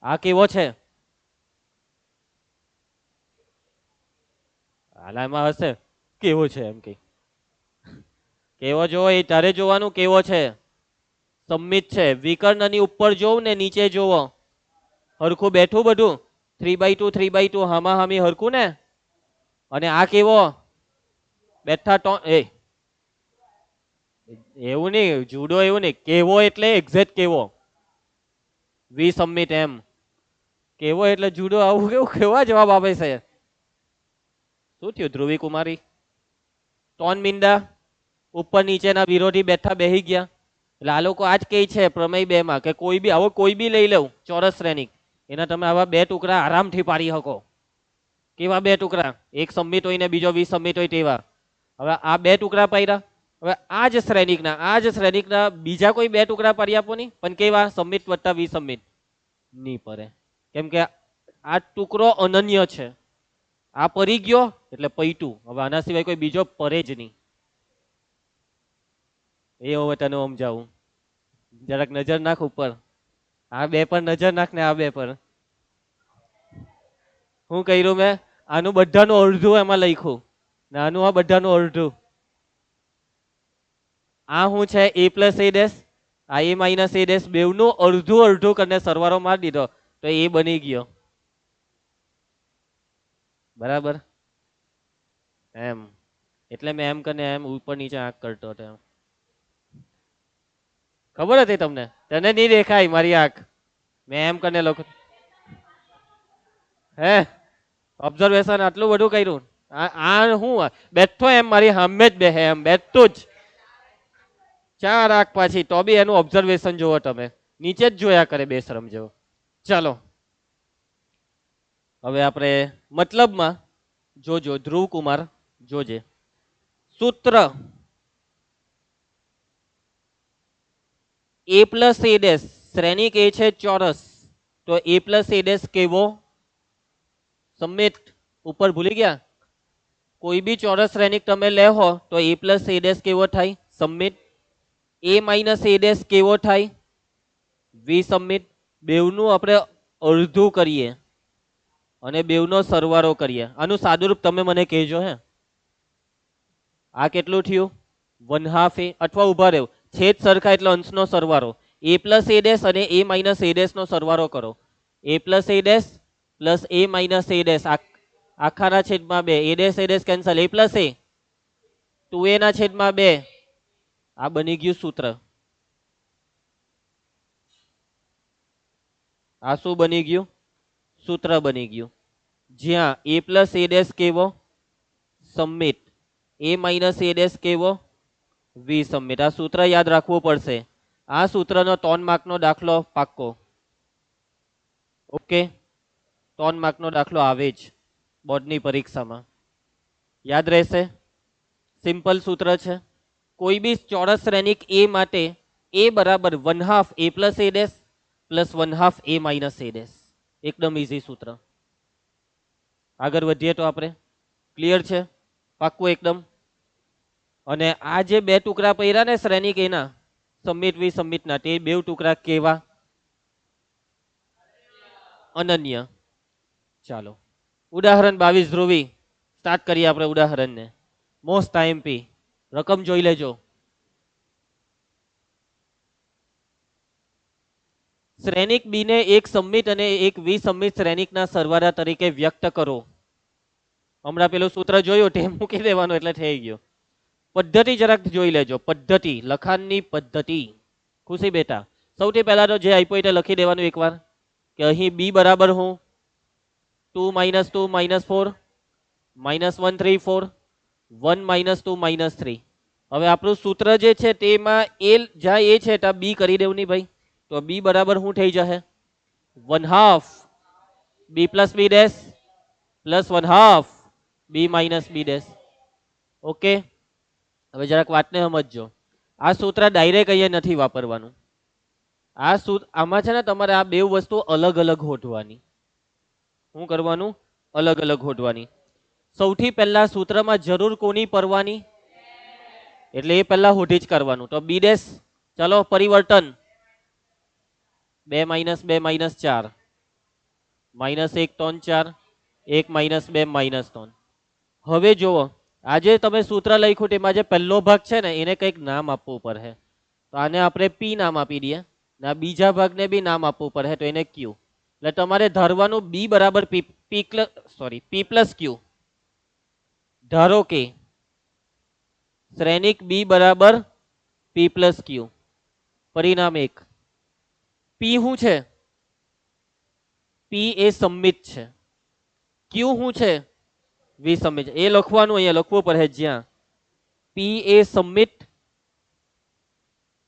આ કેવો છે? આલામાં હશે કેવો છે એમ કે કેવો જોવો એ તારે જોવાનું કેવો છે. સબમિટ છે. વિકર્ણની ઉપર જોવું ને નીચે જોવો, હરખું બેઠું બધું 3/2 3/2 હામા હામી હરખું ને. અને આ કેવો બેઠા તો એવું નહીં જુડો, એવું નહીં, કેવો એટલે એક્ઝેક્ટ કેવો. વિસબમિટ એમ કેવો એટલે જુડો. આવું કેવું કેવા જવાબ આપે છે? શું થયું ધ્રુવી કુમારી? 3 મીંડા ઉપર નીચેના વિરોધી બેઠા બેહી ગયા. એટલે આ લોકો આજ કહે છે પ્રમેય 2 માં કે કોઈ બી આવો કોઈ બી લઈ લઉં ચોરસ શ્રેણિક, એના તમે આવા બે ટુકડા આરામથી પાડી શકો. કેવા બે ટુકડા? એક સમમિત હોય ને બીજો વિસમિત હોય તેવા. હવે આ બે ટુકડા પાડ્યા. હવે આ જ શ્રેણિકના બીજા કોઈ બે ટુકડા પાડી આપો નહીં, પણ કેવા? સમમિત વત્તા વિસમિત. નહીં પડે, કેમ કે આ ટુકડો અનન્ય છે. આ પરી ગયો એટલે પૈટું. હવે આના સિવાય કોઈ બીજો પરે જ નહીં. એ હવે તને સમજાવું. જરાક નજર નાખ ઉપર. આ બે પર નજર નાખ ને આ બે પર. શું કર્યું મેં? આનું બધાનું અડધું એમાં લખ્યું ને આનું આ બધાનું અડધું. આ શું છે? a પ્લસ a ડેશ, આ a માઇનસ a ડેશ, બેવનું અડધું અડધું કરીને સરવાળો મારી દીધો તો એ બની ગયો. બરાબર? એમ એટલે મેં એમ કરીને એમ ઉપર નીચે આંખ કરતો હતો. ખબર હતી તમને? તને નહીં દેખાય મારી આંખ? મેં એમ કરીને લોકો હે ઓબ્ઝર્વેશન આટલું બધું કર્યું. આ હું બેઠો એમ મારી સામે જ બેહે એમ બેઠું જ. ચાર આંખ પાછી તો બી એનું ઓબ્ઝર્વેશન જોવો તમે. નીચે જ જોયા કરે બેશરમ જેવો. ચાલો હવે આપણે મતલબમાં જોજો. ધ્રુવ કુમાર જોજે. સૂત્ર a પ્લસ a ડેશ, શ્રેણિક એ છે ચોરસ, તો a પ્લસ a ડેશ કેવો? સમમિત. ઉપર ભૂલી ગયા? કોઈ બી ચોરસ શ્રેણિક તમે લેહો તો a પ્લસ a ડેશ કેવો થાય? સમમિત. a માઇનસ a ડેશ કેવો થાય? વિસમિત. બેવનું આપણે અડધું કરીએ અને બેવનો સરવાળો કરીએ. આનું સાદુરૂપ તમે મને કહેજો. હે આ કેટલું થયું? 1/2 a. અથવા ઉભા રહ્યો, છેદ સરખા એટલે અંશનો સરવાળો. a પ્લસ a ડેશ અને a માઇનસ a ડેશ નો સરવાળો કરો. a plus a dash plus a minus a dash આખાના છેદમાં 2. a dash cancel. a plus a 2a ના છેદમાં 2. આ બની ગયું સૂત્ર. આ શું બની ગયું? સૂત્ર બની ગયું. જ્યાં a પ્લસ a ડેશ કેવો? સમમિત. a માઇનસ a ડેશ કેવો? વિસમિત. આ સૂત્ર યાદ રાખવું પડશે. આ સૂત્રનો 3 માર્કનો દાખલો પાક્કો. ઓકે, 3 માર્કનો દાખલો આવે જ બોર્ડની પરીક્ષામાં. યાદ રહેશે. સિમ્પલ સૂત્ર છે. કોઈ બી ચોરસ શ્રેણિક a માટે a બરાબર 1/2 a plus a dash plus 1/2 a minus a dash. એકદમ ઈઝી સૂત્ર. આગળ વધીએ તો આપણે ક્લિયર છે? પાક્કું એકદમ. અને આ જે બે ટુકડા પડ્યા ને શ્રેણિક એના સમમિત વિસમિતના, તે બે ટુકડા કેવા? અનન્ય. ચાલો ઉદાહરણ 22 ધ્રુવી સ્ટાર્ટ કરીએ આપણે ઉદાહરણને. Most IMP. રકમ જોઈ લેજો. શ્રેણિક બી ને એક સમમિત અને એક વિસમિત શ્રેણિકના સરવાળા તરીકે વ્યક્ત કરો. હમણાં પેલું સૂત્ર જોયું તે મૂકી દેવાનું એટલે થઈ ગયો. પદ્ધતિ જરાક જોઈ લેજો. પદ્ધતિ, લખાણની પદ્ધતિ. ખુશી બેટા, સૌથી પહેલા તો જે આપ્યો તે લખી દેવાનું એકવાર કે અહીં બી બરાબર હું 2 - 2 - 4 -1 3 4 1 - 2 -3. હવે આપણું સૂત્ર જે છે તેમાં એ જ્યાં એ છે ત્યાં બી કરી દેવું નહીં ભાઈ. તો બી બરાબર શું થઈ જશે? 1/2 b plus b dash plus 1/2 b minus b dash. Okay, હવે જરાક વાતને સમજજો. આ સૂત્ર ડાયરેક્ટ અહીંયા નથી વાપરવાનું. આ સૂત્ર આમાં છે ને તમારે આ બે વસ્તુ અલગ અલગ હોધવાની. શું કરવાનું? અલગ અલગ હોધવાની. સૌથી પહેલા સૂત્રમાં જરૂર કોની પડવાની? એટલે એ પહેલા હોધી જ કરવાનું. તો બી ડેશ, ચલો પરિવર્તન 2 - 2 - 4 -1 3 4 1 - 2 -3. હવે જુઓ, આજે તમે સૂત્ર લખ્યું તેમાં જે પહેલો ભાગ છે ને એને કંઈક નામ આપવું પડે. તો આને આપણે પી નામ આપી દઈએ ને આ બીજા ભાગને બી નામ આપવું પડે, તો એને ક્યુ. એટલે તમારે ધારવાનું બી બરાબર પી પ્લસ ક્યુ. ધારો કે શ્રેણિક બી બરાબર પી પ્લસ ક્યુ. પરિણામ 1. પી શું છે? પી એ સમમિત છે. ક્યુ શું છે? વિસમિત. એ લખવાનું, અહીંયા લખવું પડે જ્યાં પી એ સમમિત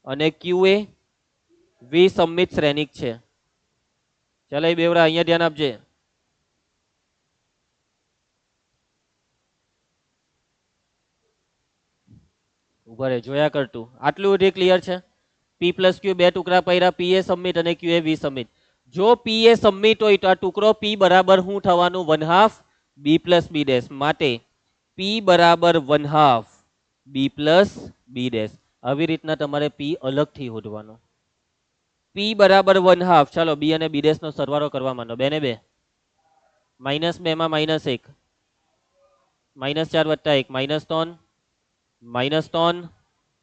અને ક્યુ એ વિસંમિત શ્રેણિક છે. ચાલો એ બેવડા અહીંયા ધ્યાન આપજે. ઉભા રે, જોયા કરતું. આટલું બધું ક્લિયર છે. પી પ્લસ ક્યુ બે ટુકડા પડ્યા, પી એ સબમિટ અને ક્યુ એ વિસંમિત. જો પી એ સબમિટ હોય તો આ ટુકડો પી બરાબર શું થવાનું? 1/2 બી પ્લસ બી ડેશ. માટે પી બરાબર 1/2 બી પ્લસ બી ડેશ. આવી રીતના તમારે પી અલગથી શોધવાનો. પી બરાબર 1/2. ચાલો બી અને બી ડેશ નો સરવાળો કરવા માંડો. 2 ને 2 -2 માં -1 -4 વત્તા 1 -3 -3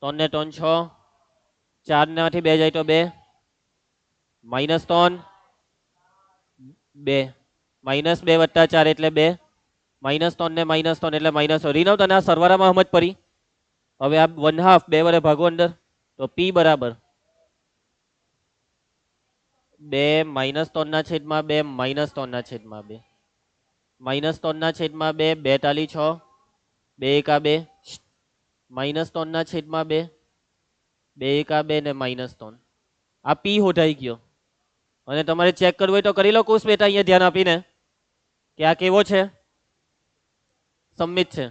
3 ને 3 6 4 માંથી 2 જાય તો 2 -3 2 -2 વત્તા 4 એટલે 2 -3 ને -3 એટલે -1. રીનવ તને આ સરવાળામાં સમજ પડી? હવે આ 1/2 2 વડે ભાગો અંદર તો પી બરાબર 2 -3 ના છેદમાં 2 -3 ના છેદમાં 2 -3 ના છેદમાં 2 2 તાલી 6 2 એકા 2 -3 ના છેદમાં 2 2 એકા 2 ને -3. આ પી હોટાઈ ગયો. અને તમારે ચેક કરવું હોય તો કરી લો કુશ બેટા, અહીંયા ધ્યાન આપીને કે આ કેવો છે? સંમિત છે.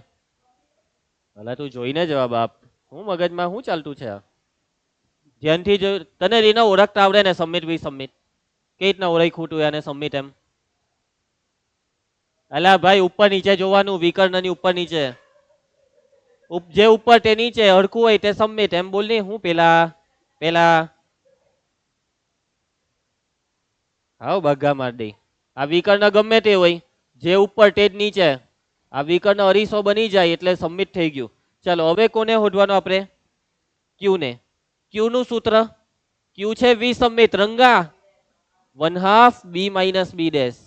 ભલા તું જોઈને જવાબ આપ. હું મગજમાં શું ચાલતું છે? આ ધ્યાનથી જો. તને રીના ઓળખતા આવડે ને સંમિત વિસંમિત? કઈ રીતના ઓળખ ખોટું અને સંમિત એમ? અલા ભાઈ ઉપર નીચે જોવાનું, વિકર્ણની ઉપર નીચે. જે ઉપર તે નીચે હરખું હોય તે સંમિત એમ બોલ. હું પેલા હાવ બગ્ગા માર દે. આ વિકર્ણ ગમે તે હોય, જે ઉપર તે જ નીચે. આ વિકર્ણ અરીસો બની જાય એટલે સંમિત થઈ ગયું. ચાલો હવે કોને શોધવાનો આપણે? ક્યુ ને. ક્યુ નું સૂત્ર ક્યુ છે વિસંમિત. રંગા 1/2 બી માઇનસ બી ડેશ.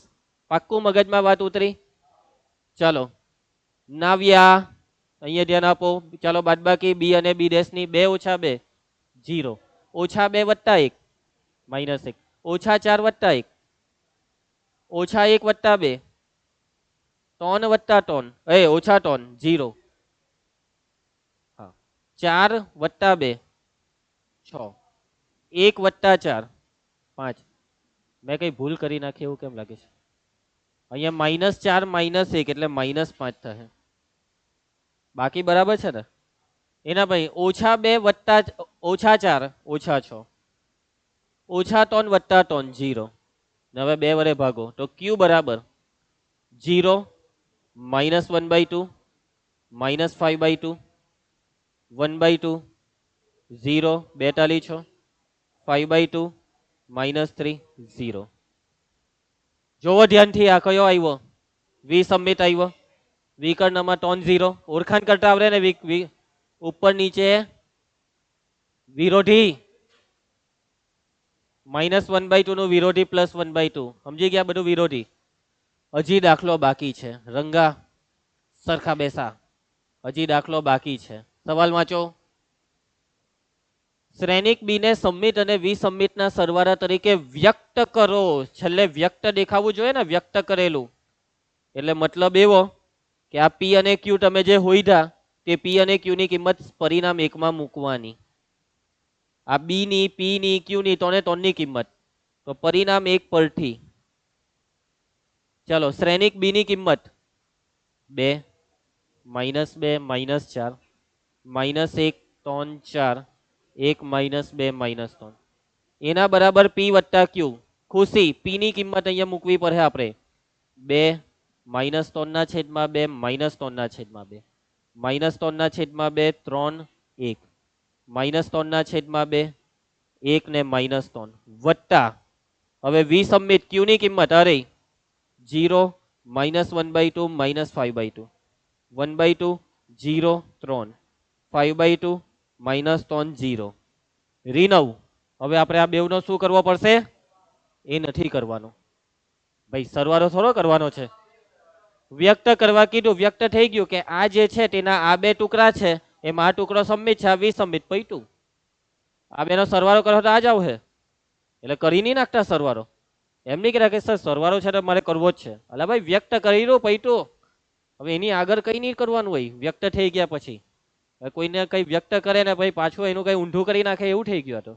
પાક્કું મગજમાં વાત ઉતરી? ચાલો નાવ્યા અહીંયા ધ્યાન આપો. ચાલો બાદબાકી બી અને બી ડેશ ની 2 ઓછા 2 0 ઓછા 2 વત્તા 1 -1 ઓછા 4 વત્તા 1 ઓછા 1 વત્તા 2 3 વત્તા 3 ઓછા 3 0 4 વત્તા 2 6 1 વત્તા 4 5. મેં કઈ ભૂલ કરી નાખી એવું કેમ લાગે છે? અહીંયા -4 -1 એટલે -5 થશે. બાકી બરાબર છે ને? એના ભાઈ ઓછા 2 વત્તા ઓછા 4 ઓછા 6 ઓછા 3 વત્તા 3 0. હવે 2 વડે ભાગો તો ક્યુ બરાબર 0 -1/2 -5/2 1/2 0 2 તાલી 6 5/2 -3 0. જોવો ધ્યાનથી આ કયો આવ્યો? વિસંમિત આવ્યો. વિકર્ણમાં 3 0 ઓળખાણ કરતા આવડે ને? ઉપર નીચે વિરોધી. -1/2 નું વિરોધી +1/2. સમજી ગયા? બધું વિરોધી. હજી દાખલો બાકી છે. રંગા સરખા બેસા. હજી દાખલો બાકી છે. સવાલ વાંચો. શ્રેણિક બી ને સંમિત અને વિસંમિતના સરવાળા તરીકે વ્યક્ત કરો. છેલ્લે વ્યક્ત દેખાવું જોઈએ ને, વ્યક્ત કરેલું. એટલે મતલબ એવો કે આ પી અને ક્યુ તમે જે હોઈધા તે પી અને ક્યુ ની કિંમત પરિણામ 1 માં મૂકવાની. આ બી ની, પી ની, ક્યુ ની, 3 ની કિંમત તો પરિણામ 1 પરથી. ચાલો શ્રેણિક બી ની કિંમત 2 -2 -4 -1 3 4 1 -2 -3 એના બરાબર પી વત્તા ક્યુ. ખુશી પી ની કિંમત અહીંયા મૂકવી પડે આપણે. 2 -3 ના છેદમાં 2 -3 ના છેદમાં 2 -3 ના છેદમાં 2 3 1 -3 ના છેદમાં 2 1 ને -3 વત્તા. હવે વિસંમિત ક્યુ ની કિંમત અરે 0 -1/2 -5/2 1/2 0 3 5/2 -3 0. રીનવ હવે આપણે આ બેવનો શું કરવો પડશે? એ નથી કરવાનો ભાઈ, સરવાળો થોડો કરવાનો છે. વ્યક્ત કરવા કીધું, વ્યક્ત થઈ ગયું કે આ જે છે તેના આ 2 ટુકડા છે, એમાં આ ટુકડો સંમિત છે, આ વિસંમિત પૈટું. આ બેનો સરવાળો કરો તો આ જ આવશે. એટલે કરી નહીં નાખતા સરવાળો. એમ નહીં કે સર સરવાળો છે તો મારે કરવો જ છે. અલા ભાઈ વ્યક્ત કરી રહ્યો પૈટું. હવે એની આગળ કઈ નહીં કરવાનું હોય વ્યક્ત થઈ ગયા પછી. કોઈને કઈ વ્યક્ત કરે ને ભાઈ પાછું એનું કઈ ઊંધું કરી નાખે એવું થઈ ગયું. તો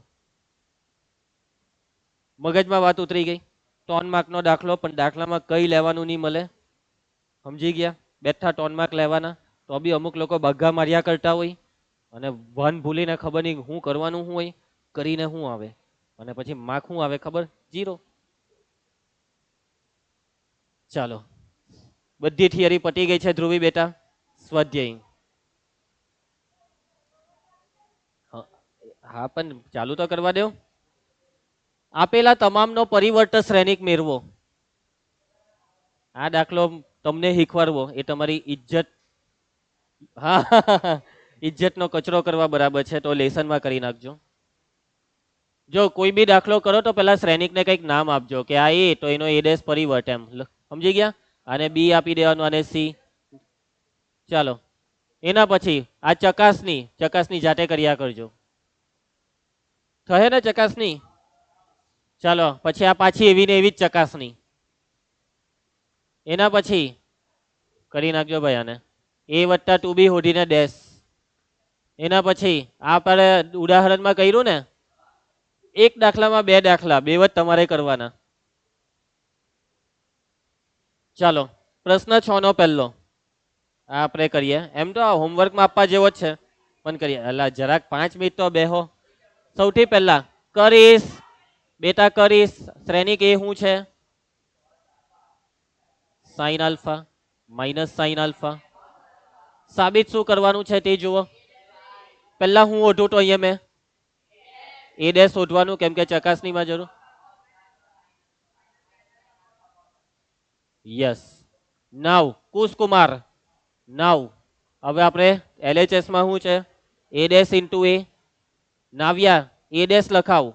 મગજમાં વાત ઉતરી ગઈ. 3 માર્કનો દાખલો, પણ દાખલામાં કઈ લેવાનું નહીં મળે. સમજી ગયા? બેઠા 3 માર્ક લેવાના તો બી અમુક લોકો બગ્ગા માર્યા કરતા હોય અને વન ભૂલીને ખબર નહીં શું કરવાનું શું હોય, કરીને શું આવે અને પછી માર્ક શું આવે ખબર? 0. ચાલો, બધી થિયરી પતી ગઈ છે ધ્રુવી બેટા. સ્વાધ્યાય હા, પણ ચાલુ તો કરવા દો. આપેલા તમામનો પરિવર્ત શ્રેણિક મેળવો. આ દાખલો તમને શીખવાડવો એ તમારી ઇજ્જત, હા ઇજ્જતનો કચરો કરવા બરાબર છે, તો લેસનમાં કરી નાખજો. જો કોઈ બી દાખલો કરો તો પેલા શ્રેણિકને કંઈક નામ આપજો કે આ એ તો એનો એ ડેશ પરિવર્ત એમ. સમજી ગયા? આને બી આપી દેવાનું, આને સી. ચાલો, એના પછી આ ચકાસણી જાતે કર્યા કરજો. થહે ને ચકાસણી? ચાલો, પછી આ પાછી એવી ને એવી જ ચકાસણી. એના પછી કરી નાખજો ભાઈ આને એ વત્તા 2b હોડીને ડેશ. એના પછી આપણે ઉદાહરણમાં કર્યું ને, એક દાખલામાં 2 દાખલા, 2 જ તમારે કરવાના. ચાલો, પ્રશ્ન 6 નો પહેલો આ આપણે કરીએ. એમ તો હોમવર્કમાં આપવા જેવો જ છે, પણ કરીએ. એટલે જરાક 5 મિનિટ તો બેહો. સૌથી પહેલા કરીશ બેટા, કરીશ. શ્રેણિક એ શું છે? Sign alpha minus sine alpha. સાબિત શું કરવાનું છે તે જુઓ. પહેલા હું ઓઢું તો અહીંયા મેં એ ડેશ શોધવાનું, કેમ કે ચકાસણીમાં જરૂર. યસ. Now Kushkumar, now. હવે આપણે LHS માં શું છે? A dash into A. Navya A dash લખાવ.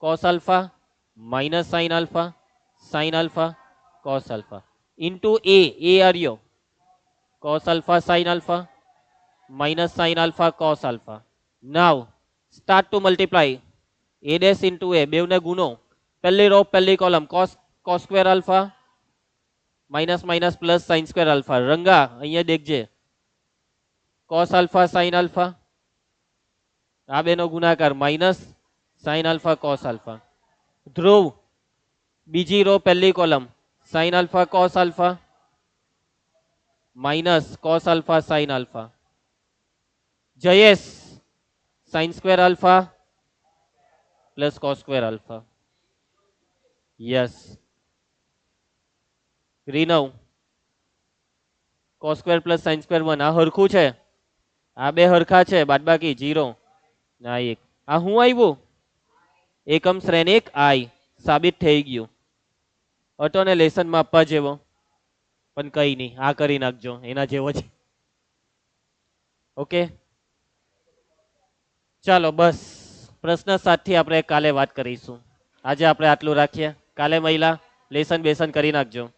Cos alpha minus sine alpha cos alpha into A આર્યો cos alpha sine alpha minus sine alpha cos alpha. Now start to multiply A dash into A, બેવને ગુનો. પહેલી row પહેલી column cos square alpha minus minus plus sine square alpha. Ranga અહીંયા દેખજે, cos alpha sine alpha, આ બેનો ગુણાકાર minus sine alpha cos alpha. Dhruv બીજી રો પહેલી column sine alpha cos alpha minus cos alpha sine alpha. Jayesh sine square alpha plus cos square alpha. Yes. રીનવ cos square plus sine square 1. આ હરખું છે, આ બે હરખા છે, બાદબાકી 0. ના 1. આ શું આવ્યું? એકમ શ્રેણિક આઈ. સાબિત થઈ ગયું. હતો ને લેસનમાં આપવા જેવો, પણ કઈ નહીં, આ કરી નાખજો એના જેવો જ. ઓકે, ચાલો બસ. પ્રશ્ન 7 થી આપણે કાલે વાત કરીશું. આજે આપણે આટલું રાખીએ. કાલે મહિલા લેસન બેસન કરી નાખજો.